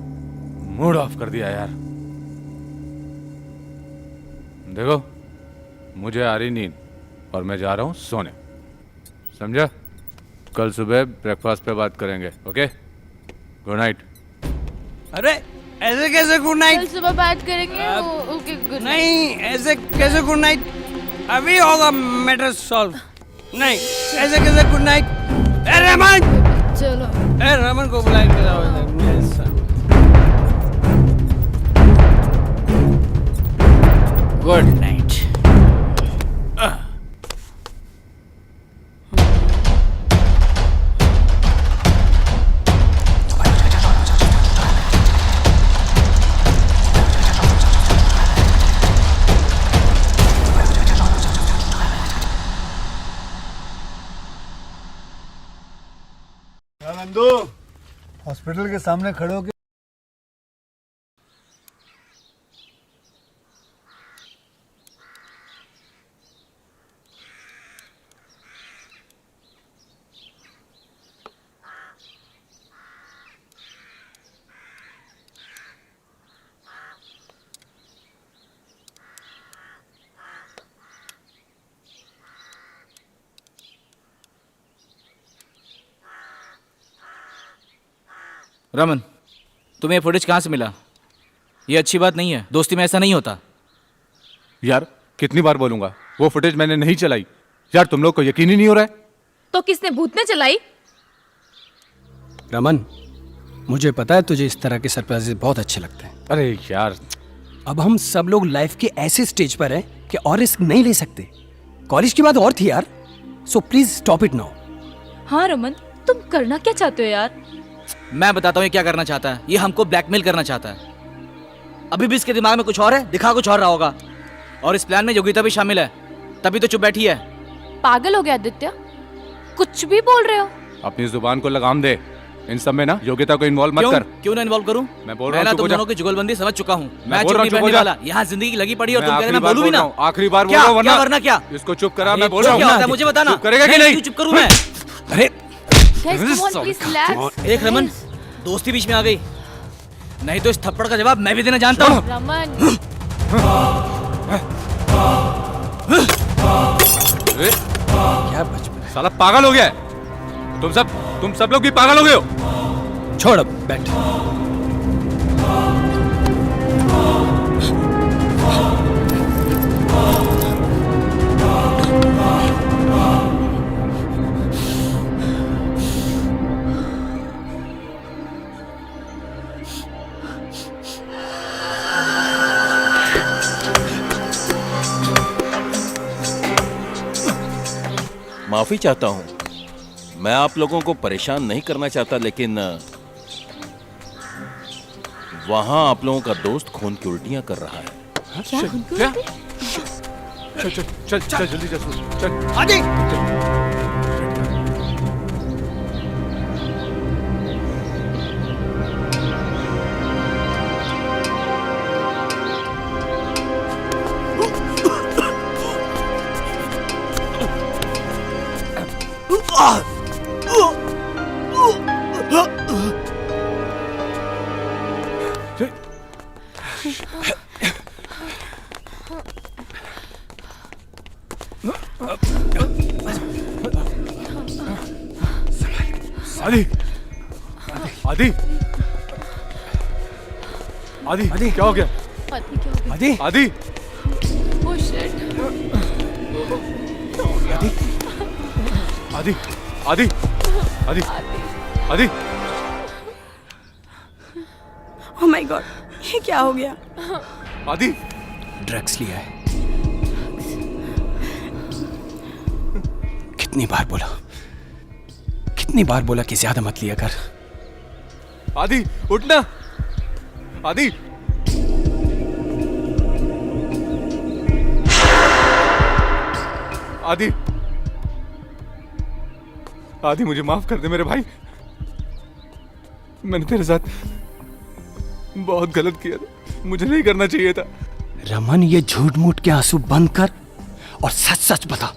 मूड ऑफ कर दिया यार। देखो मुझे आ रही नींद और मैं जा रहा हूं सोने, समझा? कल सुबह ब्रेकफास्ट पे बात करेंगे, ओके? Good night. अरे ऐसे कैसे गुड नाइट? कल सुबह बात करेंगे। Okay good night. नहीं ऐसे कैसे गुड नाइट? अभी होगा मैटर सॉल्व। नहीं ऐसे कैसे गुड नाइट? ए रमन, चलो ए रमन को बुलाएंगे। Good night. नंदू, हॉस्पिटल के सामने खड़े होके रमन, तुम्हें ये फुटेज कहाँ से मिला? ये अच्छी बात नहीं है, दोस्ती में ऐसा नहीं होता। यार कितनी बार बोलूंगा, वो फुटेज मैंने नहीं चलाई। यार तुम लोग को यकीन ही नहीं हो रहा है। तो किसने भूत ने चलाई? रमन, मुझे पता है तुझे इस तरह के सरप्राइजेस बहुत अच्छे लगते हैं। अरे यार, अब हम सब लोग लाइफ के ऐसे स्टेज पर हैं कि और रिस्क नहीं ले सकते। कॉलेज की बात और थी यार, so please stop it now. हाँ रमन, तुम करना क्या चाहते हो यार? मैं बताता हूँ ये क्या करना चाहता है। ये हमको ब्लैकमेल करना चाहता है। अभी भी इसके दिमाग में कुछ और है, दिखा कुछ और रहा होगा। और इस प्लान में योगिता भी शामिल है, तभी तो चुप बैठी है। पागल हो गया आदित्य, कुछ भी बोल रहे हो। अपनी जुबान को लगाम दे। इन सब में ना योगिता को इन्वॉल्व मत कर। क्यों ना इन्वॉल्व करूं? मैं बोल रहा हूं तुम दोनों की जुगलबंदी समझ चुका हूं। मैं बोल चुप रहा नहीं हूं, बैठने वाला। यहाँ जिंदगी लगी पड़ी और तुम कह रहे मैं बोलूं भी ना। आखिरी बार बोल रहा हूं, वरना क्या? इसको चुप करा। मैं बोल रहा क्या हूं, होता है मुझे बताना। चुप करेगा कि नहीं? चुप करूं मैं? अरे Guys, come on, please relax. एक रमन, दोस्ती बीच में आ गई, नहीं तो इस थप्पड़ का जवाब मैं भी देना जानता हूँ। रमन, क्या बचपन, साला पागल हो गया है। तुम सब लोग भी पागल हो गए हो। छोड़ अब, बैठ। माफी चाहता हूं, मैं आप लोगों को परेशान नहीं करना चाहता, लेकिन वहां आप लोगों का दोस्त खून की उल्टियां कर रहा है। क्या? चल जल्दी चल। आदि, आदि, आदि, आदि, क्या हो गया? आदि, आदि, oh shit. आदि, आदि, आदि, आदि। ओह माय गॉड, ये क्या हो गया? आदि, ड्रग्स लिया है। कितनी बार बोला कि ज्यादा मत लिया कर। आदि, उठना। आदि, आदि, आदि मुझे माफ कर दे मेरे भाई, मैंने तेरे साथ बहुत गलत किया था, मुझे नहीं करना चाहिए था। रमन, ये झूठ मूठ के आंसू बंद कर और सच सच बता,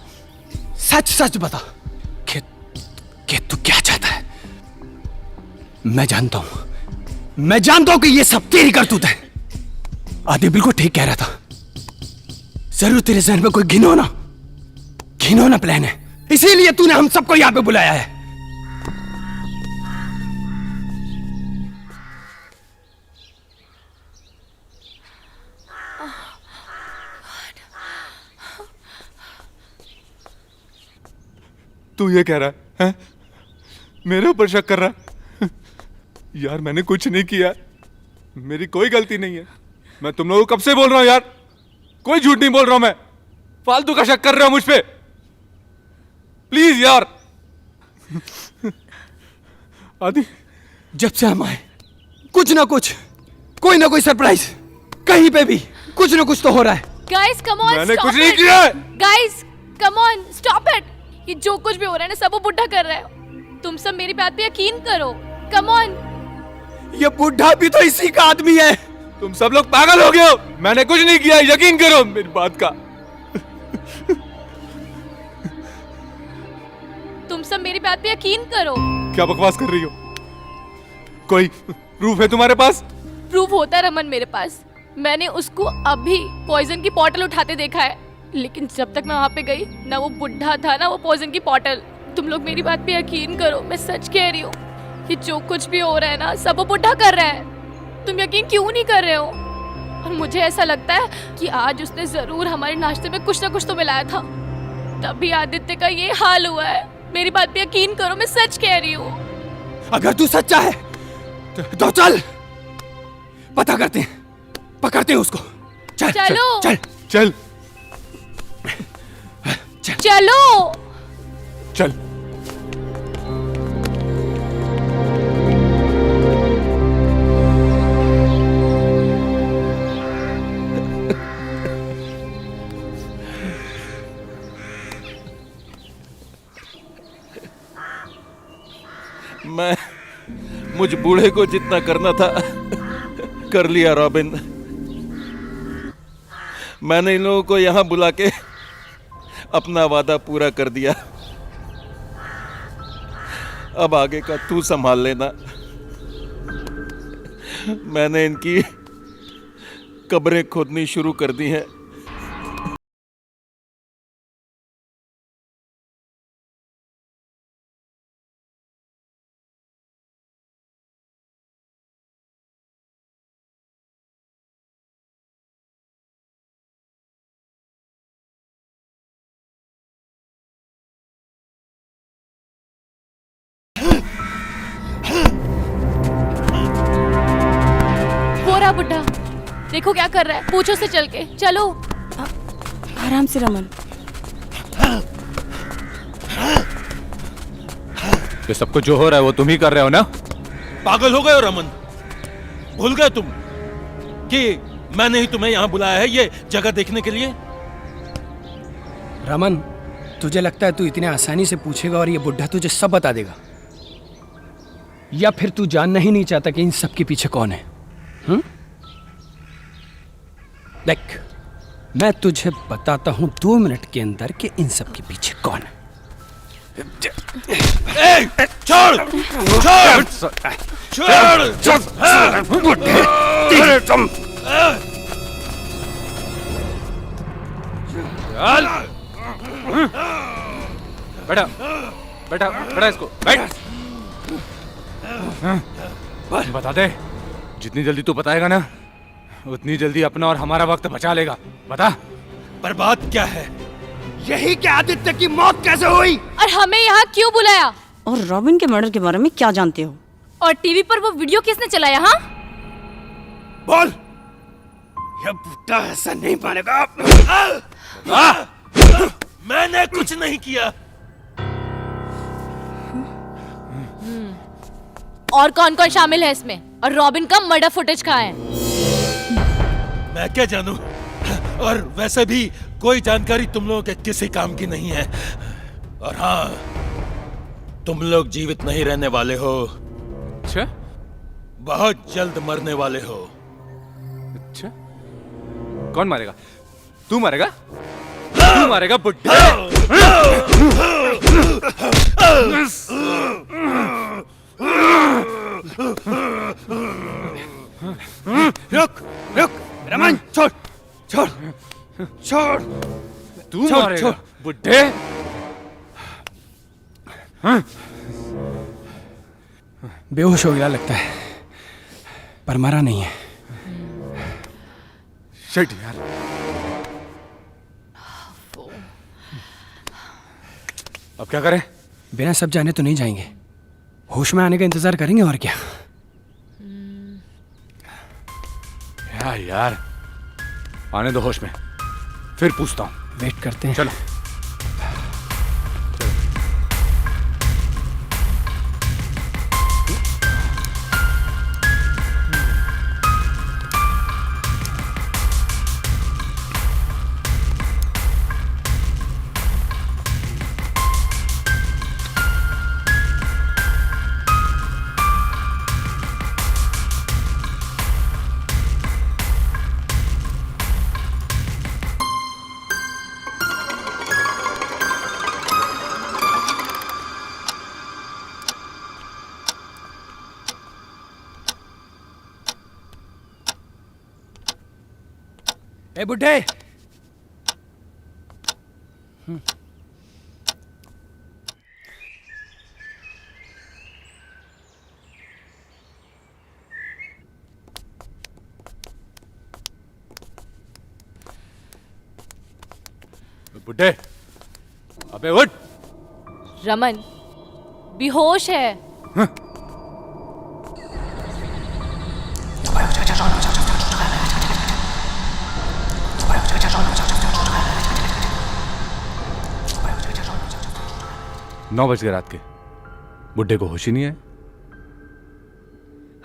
सच सच बता कि तू क्या चाहता है। मैं जानता हूं कि ये सब तेरी करतूत है। आदि बिल्कुल ठीक कह रहा था, जरूर तेरे जहन में कोई घिनौना प्लान है, इसीलिए तूने हम सबको यहां पे बुलाया है। तू ये कह रहा है? मेरे ऊपर शक कर रहा है? यार मैंने कुछ नहीं किया, मेरी कोई गलती नहीं है। मैं तुम लोगों को कब से बोल रहा हूं यार, कोई झूठ नहीं बोल रहा हूं मैं। फालतू का शक कर रहे हो मुझ पे, प्लीज यार। आदि, जब से हम आए कुछ ना कुछ, कोई ना कोई सरप्राइज, कहीं पे भी कुछ ना कुछ तो हो रहा है। गाइस कम ऑन, मैंने कुछ नहीं किया। Guys come on, stop it. ये जो कुछ भी हो रहा है ना, सब वो बुढ़ा कर रहा है। तुम सब मेरी बात पे यकीन करो, कम ऑन। ये बुढ़ा भी तो इसी का आदमी है। तुम सब लोग पागल हो गए हो, मैंने कुछ नहीं किया, यकीन करो मेरी बात का। तुम सब मेरी बात पे यकीन करो। क्या बकवास कर रही हो? कोई प्रूफ है तुम्हारे पास? प्रूफ होता है रमन मेरे पास। मैंने उसको अभी पॉइजन की बॉटल उठाते देखा है, लेकिन जब तक मैं वहां पे गई ना वो बुढ़ा था ना वो पॉइजन की बॉटल। तुम लोग मेरी बात पे यकीन करो, मैं सच कह रही हूँ। ये जो कुछ भी हो रहा है ना, सब वो बुढ़ा कर रहा है। तुम यकीन क्यों नहीं कर रहे हो? और मुझे ऐसा लगता है कि आज उसने जरूर हमारे नाश्ते में कुछ ना कुछ तो मिलाया था, तभी आदित्य का ये हाल हुआ है। मेरी बात पे यकीन करो, मैं सच कह रही हूँ। अगर तू सच्चा है तो चल पता करते हैं, पकड़ते हैं उसको। चल चलो चल चल चलो चल। मुझ बूढ़े को जितना करना था कर लिया रॉबिन। मैंने इन लोगों को यहां बुला के अपना वादा पूरा कर दिया। अब आगे का तू संभाल लेना। मैंने इनकी कब्रें खोदनी शुरू कर दी हैं। बुढ़ा देखो क्या कर रहा है, पूछो से चल के। चलो आराम से रमन। ये सब कुछ जो हो रहा है वो तुम ही कर रहे हो ना? पागल हो गए हो रमन? भूल गए तुम कि मैंने ही तुम्हें यहाँ बुलाया है ये जगह देखने के लिए? रमन, तुझे लगता है तू इतने आसानी से पूछेगा और ये बुढ़ा तुझे सब बता देगा, या फिर तू जानना ही नहीं चाहता कि इन सब के पीछे कौन है? देख, मैं तुझे बताता हूं 2 मिनट के अंदर कि इन सब के पीछे कौन है। छोड़ बैठा बैठा बैठा इसको, बैठ। बता दे, जितनी जल्दी तू बताएगा ना उतनी जल्दी अपना और हमारा वक्त बचा लेगा। बता। पर बात क्या है? यही कि आदित्य की मौत कैसे हुई और हमें यहाँ क्यों बुलाया? और रॉबिन के मर्डर के बारे में क्या जानते हो? और टीवी पर वो वीडियो किसने चलाया? हाँ बोल। यह बुढ़ा ऐसा नहीं मानेगा। मैंने कुछ नहीं किया। और कौन कौन शामिल है इसमें? और रॉबिन का मर्डर फुटेज कहाँ है? मैं क्या जानूं? और वैसे भी कोई जानकारी तुम लोगों के किसी काम की नहीं है। और हाँ, तुम लोग जीवित नहीं रहने वाले हो। अच्छा? बहुत जल्द मरने वाले हो। अच्छा? कौन मारेगा? तू मारेगा? तू मारेगा बुड्ढे? रुक रुक रमन, छोड़ छोड़ छोड़। तू मारेगा बुड्ढे? बेहोश हो गया लगता है, पर मरा नहीं है। शिट यार। अब क्या करें? बिना सब जाने तो नहीं जाएंगे, होश में आने का इंतजार करेंगे और क्या। यार आने दो होश में, फिर पूछता हूँ। वेट करते हैं। चलो। ए बुड्ढे, बुड्ढे, अबे उठ। रमन बेहोश है। नौ बज गए रात के, बुड्ढे को होश ही नहीं है।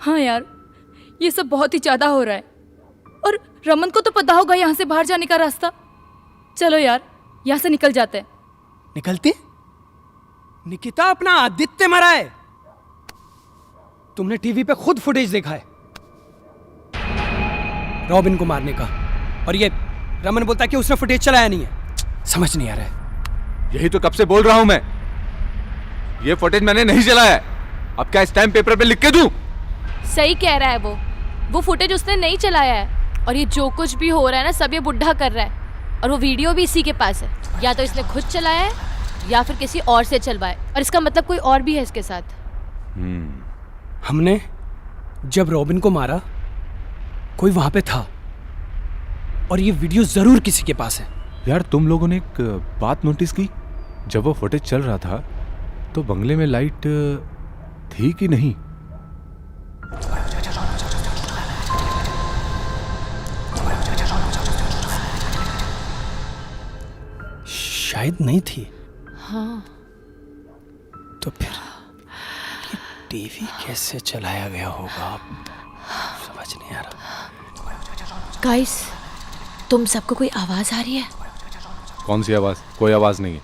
हाँ यार, ये सब बहुत ही ज्यादा हो रहा है। और रमन को तो पता होगा यहाँ से बाहर जाने का रास्ता। चलो यार, यहाँ से निकल जाते हैं। निकलते? निकिता, अपना आदित्य मरा है। तुमने टीवी पे खुद फुटेज देखा है रॉबिन को मारने का, और ये रमन बोलता है कि उसने फुटेज चलाया नहीं है। समझ नहीं आ रहा है। यही तो कब से बोल रहा हूं मैं, ये फुटेज मैंने नहीं चलाया है। अब क्या स्टैम्प पेपर पे लिख के दूं? सही कह रहा है वो फुटेज उसने नहीं चलाया है। और ये जो कुछ भी हो रहा है ना, सब ये बुढ़ा कर रहा है। और वो वीडियो भी इसी के पास है। या तो इसने खुद चलाया है या फिर किसी और से चलवाए, और इसका मतलब कोई और भी है इसके साथ। हमने जब रॉबिन को मारा, कोई वहां पे था, और ये वीडियो जरूर किसी के पास है। यार तुम लोगों ने एक बात नोटिस की? जब वो फुटेज चल रहा था तो बंगले में लाइट थी कि नहीं? शायद नहीं थी। हाँ। तो फिर ये टीवी कैसे चलाया गया होगा, समझ नहीं आ रहा। गाइस, तुम सबको कोई आवाज आ रही है? कौन सी आवाज? कोई आवाज नहीं है।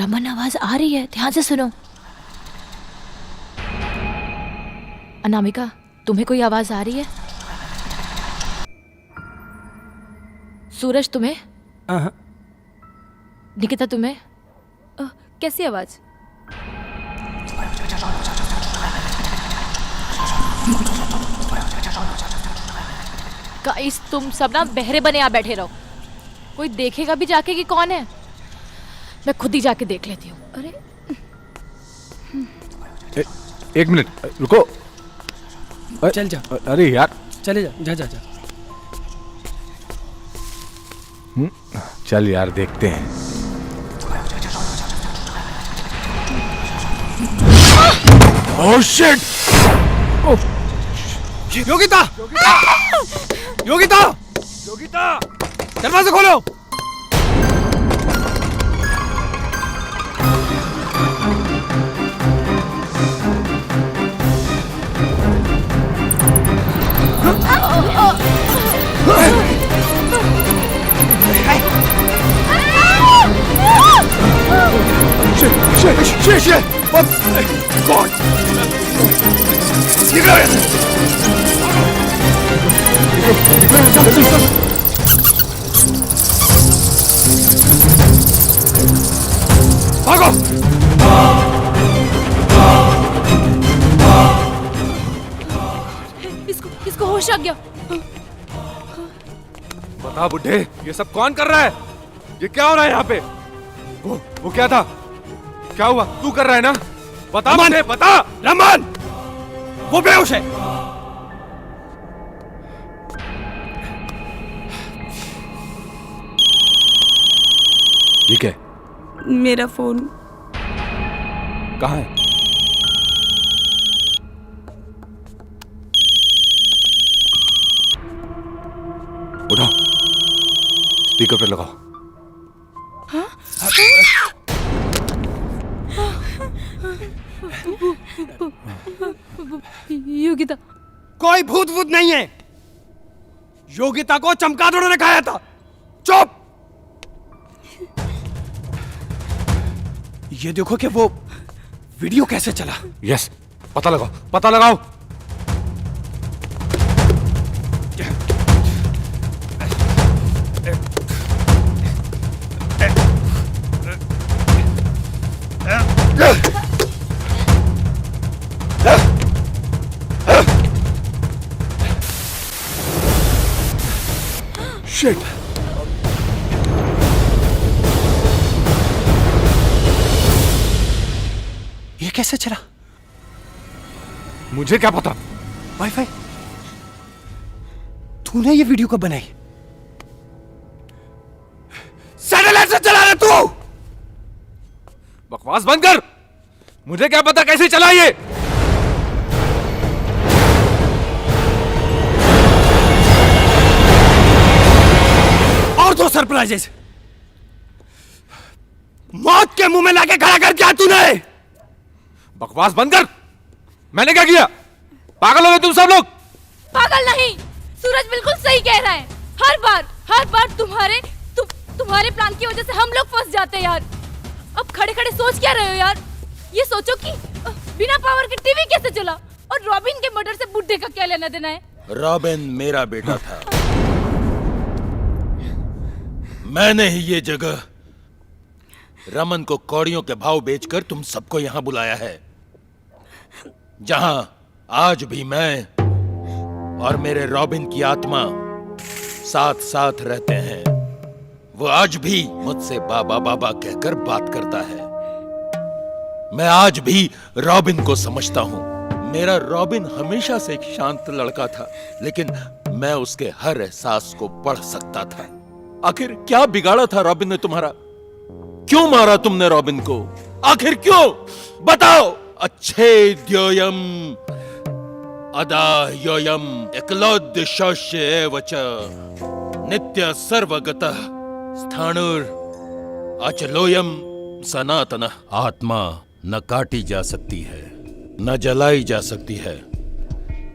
रमन, आवाज आ रही है, ध्यान से सुनो। अनामिका, तुम्हें कोई आवाज आ रही है? सूरज, तुम्हें? निकिता, तुम्हें? कैसी आवाज? गाइस, तुम सब ना बहरे बने आ बैठे रहो। कोई देखेगा भी जाके कि कौन है। मैं खुद ही जाके देख लेती हूँ। अरे एक मिनट रुको। चल जा। अरे यार, चले जा, जा जा जा। चल यार, देखते हैं। Oh shit! योगिता! योगिता! योगिता! दरवाजा खोलो! Shit! निकलो यहाँ से। भागो। इसको होश आ गया। बता बुड्ढे, ये सब कौन कर रहा है? ये क्या हो रहा है यहाँ पे? वो क्या था? क्या हुआ? तू कर रहा है ना? बता मुझे, बता। रमन, वो बेहोश है। ये क्या है? मेरा फोन। कहाँ है? उठाओ, स्पीकर पे लगाओ। योगिता। कोई भूत भूत नहीं है। योगिता को चमगादड़ों ने खाया था। चुप। ये देखो कि वो वीडियो कैसे चला। यस, पता लगाओ, पता लगाओ। शिट। ये कैसे चला? मुझे क्या पता? वाईफाई। तूने ये वीडियो कब बनाई? सैटेलाइट से चला रहा तू? बकवास बंद कर। मुझे क्या पता कैसे चला ये? और दो सरप्राइजेस मौत के मुंह में लाके खड़ा कर दिया तूने। बकवास बंद कर। मैंने क्या किया? पागल हो गए तुम सब लोग? पागल नहीं, सूरज बिल्कुल सही कह रहा है। हर बार तुम्हारे प्लान की वजह से हम लोग फंस जाते हैं यार। अब खड़े खड़े सोच क्या रहे हो यार? ये सोचो कि बिना पावर के टीवी कैसे चला, और रॉबिन के मर्डर से बुड्ढे का क्या लेना देना है? रॉबिन मेरा बेटा था। मैंने ही ये जगह रमन को कौड़ियों के भाव बेचकर तुम सबको यहां बुलाया है, जहां आज भी मैं और मेरे रॉबिन की आत्मा साथ साथ रहते हैं। वो आज भी मुझसे बाबा बाबा कहकर बात करता है। मैं आज भी रॉबिन को समझता हूं। मेरा रॉबिन हमेशा से एक शांत लड़का था, लेकिन मैं उसके हर एहसास को पढ़ सकता था। आखिर क्या बिगाड़ा था रॉबिन ने तुम्हारा? क्यों मारा तुमने रॉबिन को? आखिर क्यों? बताओ। अच्छेद्योयम अदाह्योयम एकलोद्दिश्य एव च नित्य सर्वगतः स्थाणुर अचलोयम सनातन। आत्मा न काटी जा सकती है, न जलाई जा सकती है,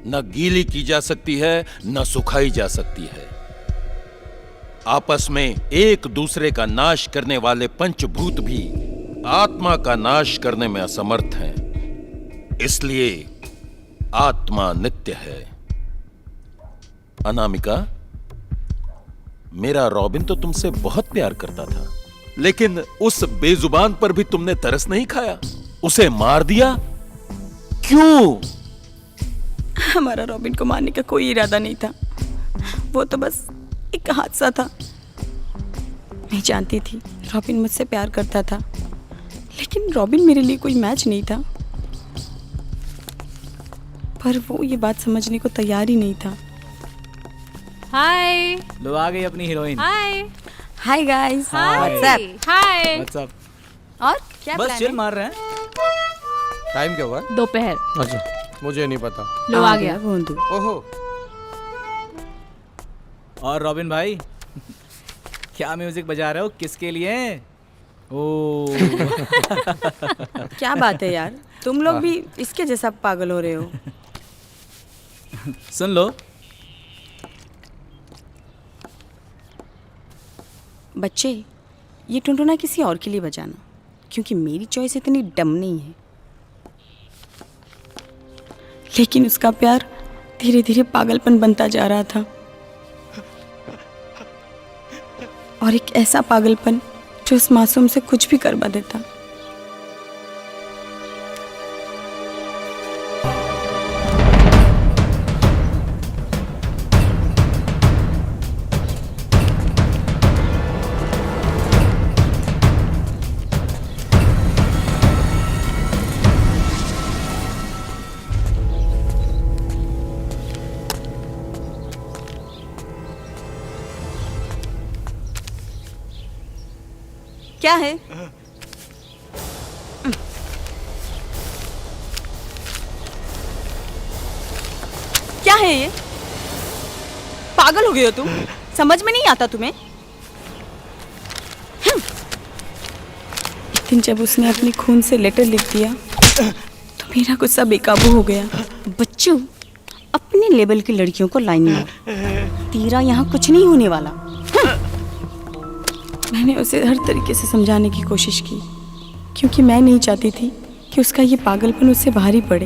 न गीली की जा सकती है, न सुखाई जा सकती है। आपस में एक दूसरे का नाश करने वाले पंचभूत भी आत्मा का नाश करने में असमर्थ हैं। इसलिए आत्मा नित्य है। अनामिका, मेरा रॉबिन तो तुमसे बहुत प्यार करता था, लेकिन उस बेजुबान पर भी तुमने तरस नहीं खाया, उसे मार दिया। क्यों? हमारा रॉबिन को मारने का कोई इरादा नहीं था। वो तो बस एक हादसा था। मैं जानती थी रॉबिन मुझसे प्यार करता था, लेकिन रॉबिन मेरे लिए कोई मैच नहीं था। पर वो ये बात समझने को तैयार ही नहीं था। हाय। लो आ गई अपनी heroine. Hi. Hi guys. What's up. Hi. What's up. और क्या बस प्लान चिल है? मार रहे हैं। टाइम क्या हुआ? दोपहर। अच्छा, मुझे नहीं पता। लो आ गया। ओहो। और रॉबिन भाई क्या म्यूजिक बजा रहे हो? किसके लिए? ओ क्या बात है यार, तुम लोग भी इसके जैसा पागल हो रहे हो। सुन लो। बच्चे, ये टुनटुना किसी और के लिए बजाना, क्योंकि मेरी चॉइस इतनी डम नहीं है। लेकिन उसका प्यार धीरे धीरे पागलपन बनता जा रहा था, और एक ऐसा पागलपन जो उस मासूम से कुछ भी करवा देता। क्या है? क्या है ये? पागल हो गए हो तुम? समझ में नहीं आता तुम्हें? एक दिन जब उसने अपने खून से लेटर लिख दिया तो मेरा गुस्सा बेकाबू हो गया। बच्चों, अपने लेवल की लड़कियों को लाइन में, तेरा यहाँ कुछ नहीं होने वाला। मैंने उसे हर तरीके से समझाने की कोशिश की, क्योंकि मैं नहीं चाहती थी कि उसका ये पागलपन उससे भारी पड़े।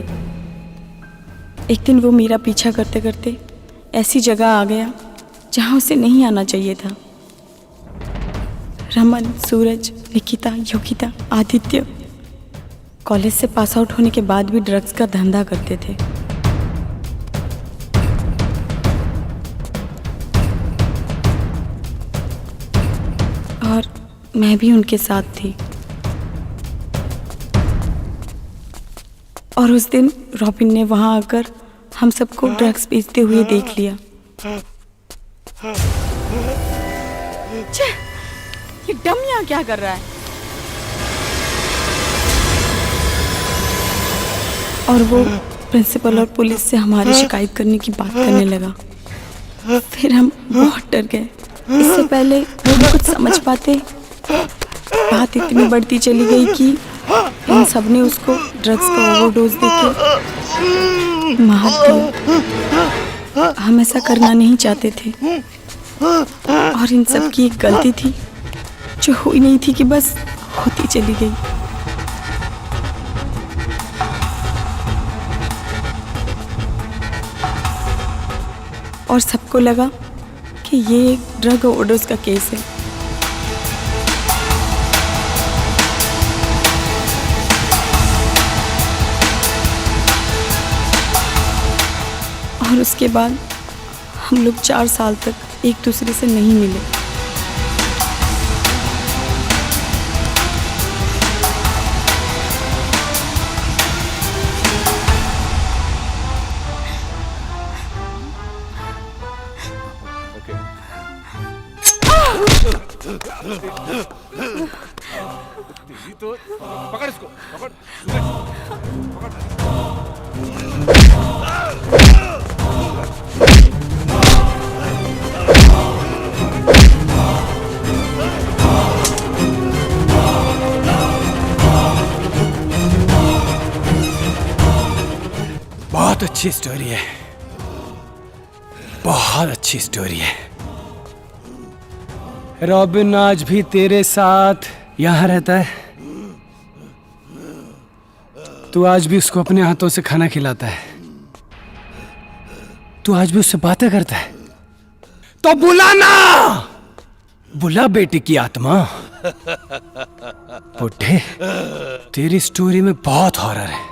एक दिन वो मेरा पीछा करते करते ऐसी जगह आ गया जहाँ उसे नहीं आना चाहिए था। रमन, सूरज, निकिता, योगिता, आदित्य कॉलेज से पास आउट होने के बाद भी ड्रग्स का धंधा करते थे। और मैं भी उनके साथ थी। और उस दिन रॉबिन ने वहां आकर हम सबको ड्रग्स बेचते हुए देख लिया। ये डम यहाँ क्या कर रहा है? और वो प्रिंसिपल और पुलिस से हमारी शिकायत करने की बात करने लगा। फिर हम बहुत डर गए। इससे पहले वो कुछ समझ पाते, बात इतनी बढ़ती चली गई कि इन सब ने उसको ड्रग्स का ओवरडोज देके मार दिया। हम ऐसा करना नहीं चाहते थे, और इन सब की एक गलती थी जो हुई नहीं थी कि बस होती चली गई। और सबको लगा कि ये एक ड्रग ओवरडोज का केस है। और उसके बाद हम लोग 4 साल तक एक दूसरे से नहीं मिले। तो पकड़ इसको, पकड़। बहुत अच्छी स्टोरी है, बहुत अच्छी स्टोरी है। रॉबिन आज भी तेरे साथ यहाँ रहता है। तू आज भी उसको अपने हाथों से खाना खिलाता है। तू आज भी उससे बातें करता है। तो बुला ना, बुला बेटी की आत्मा। बुड्ढे, तेरी स्टोरी में बहुत हॉरर है,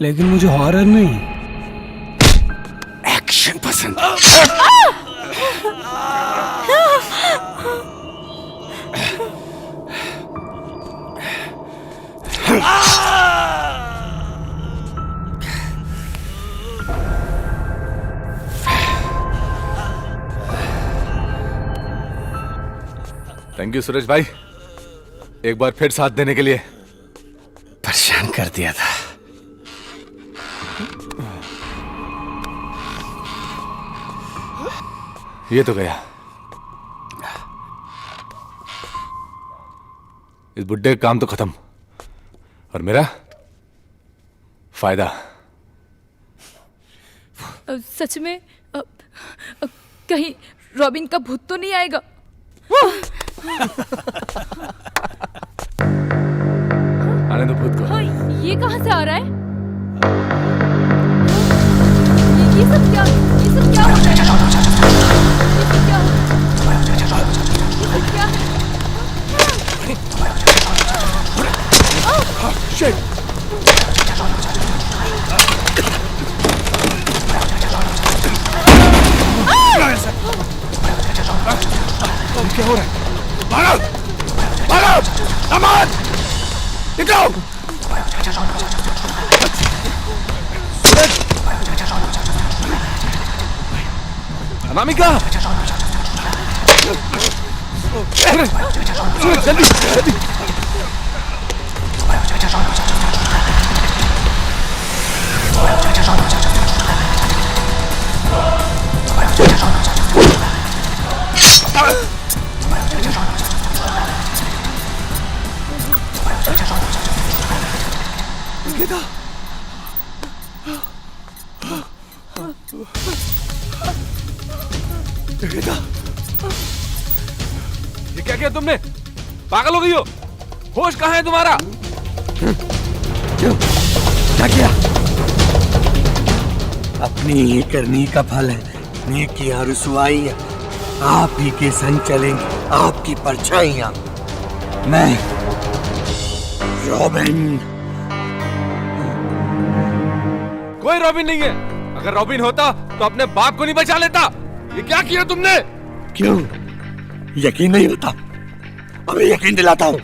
लेकिन मुझे हॉरर नहीं, एक्शन पसंद है। थैंक यू सूरज भाई, एक बार फिर साथ देने के लिए। परेशान कर दिया था। ये तो गया। इस बुड्ढे का काम तो खत्म, और मेरा फायदा। सच में कहीं रॉबिन का भूत तो नहीं आएगा? आने दो भूत को। ये कहाँ से आ रहा है? ये सब क्या हो रहा है? ये सब क्या क्या हो रहा है? भागो! भागो! अमन! निकलो! अनामिका! जल्दी जल्दी! गीता! गीता! ये क्या किया तुमने? पागल हो गई हो? होश कहाँ है तुम्हारा? क्यों? क्या किया? अपनी ही करनी का फल है। नेकियां रुसवाइयां आप ही के संग चलेंगे, आपकी परछाइयां। मैं रॉबिन। कोई रॉबिन नहीं है। अगर रॉबिन होता तो अपने बाप को नहीं बचा लेता। ये क्या किया तुमने? क्यों? यकीन नहीं होता? अभी यकीन दिलाता हूं।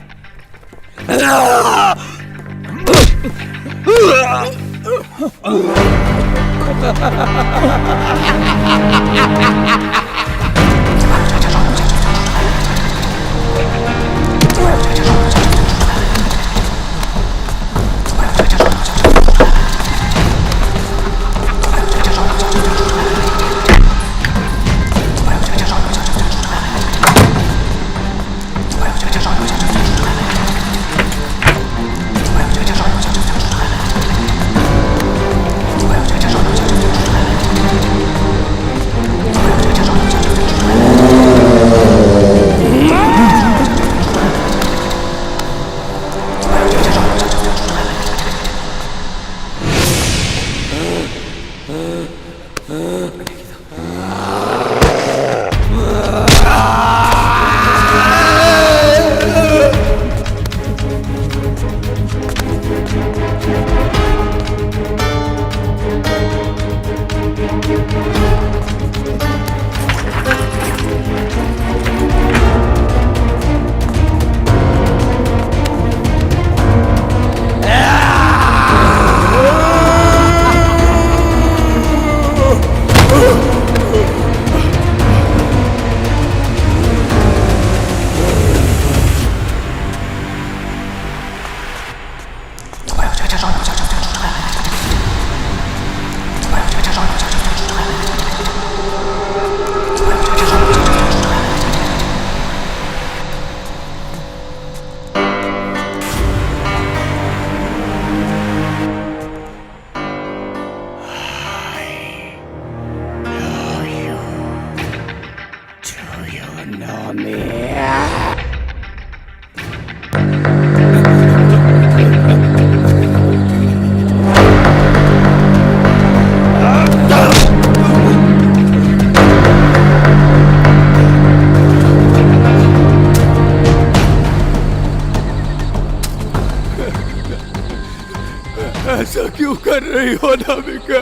ऐसा क्यों कर रही हो अनामिका?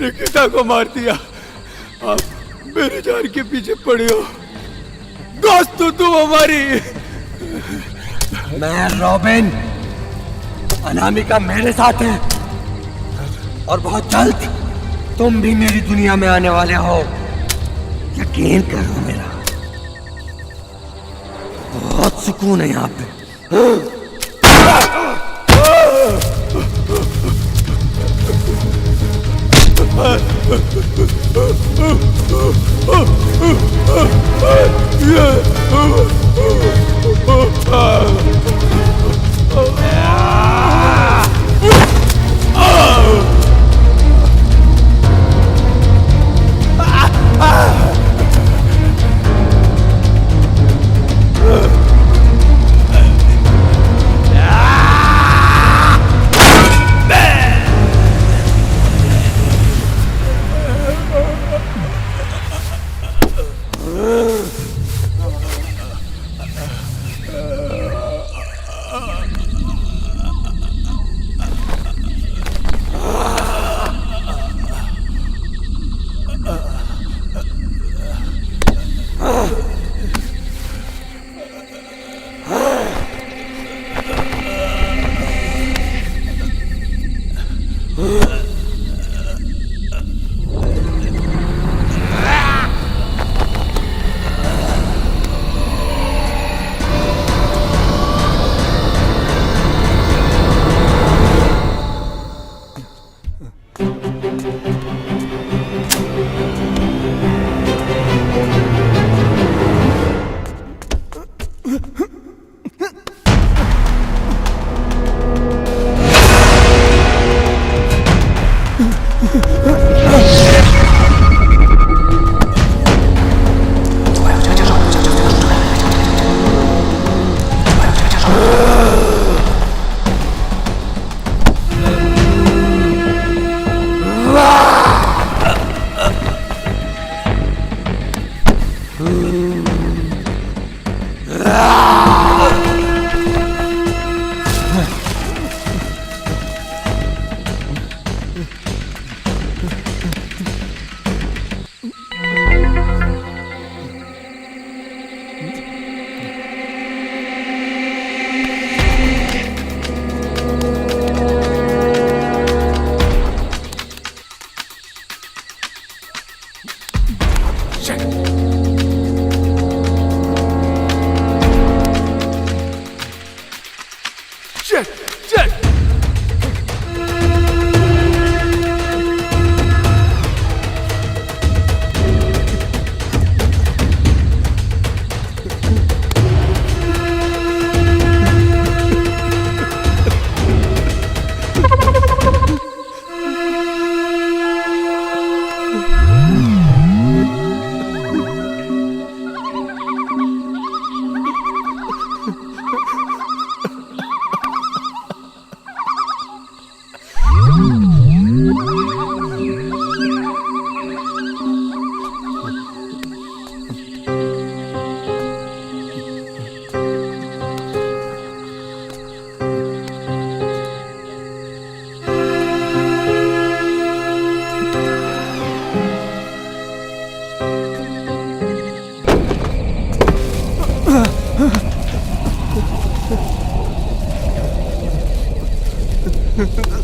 निकिता को मार दिया, आप मेरे जान के पीछे पड़े हो। दोस्त तो तुम हमारी। मैं रॉबिन, अनामिका मेरे साथ है और बहुत जल्द तुम भी मेरी दुनिया में आने वाले हो। यकीन करो मेरा, बहुत सुकून है यहाँ पे। Shit! Shit! Ha ha ha!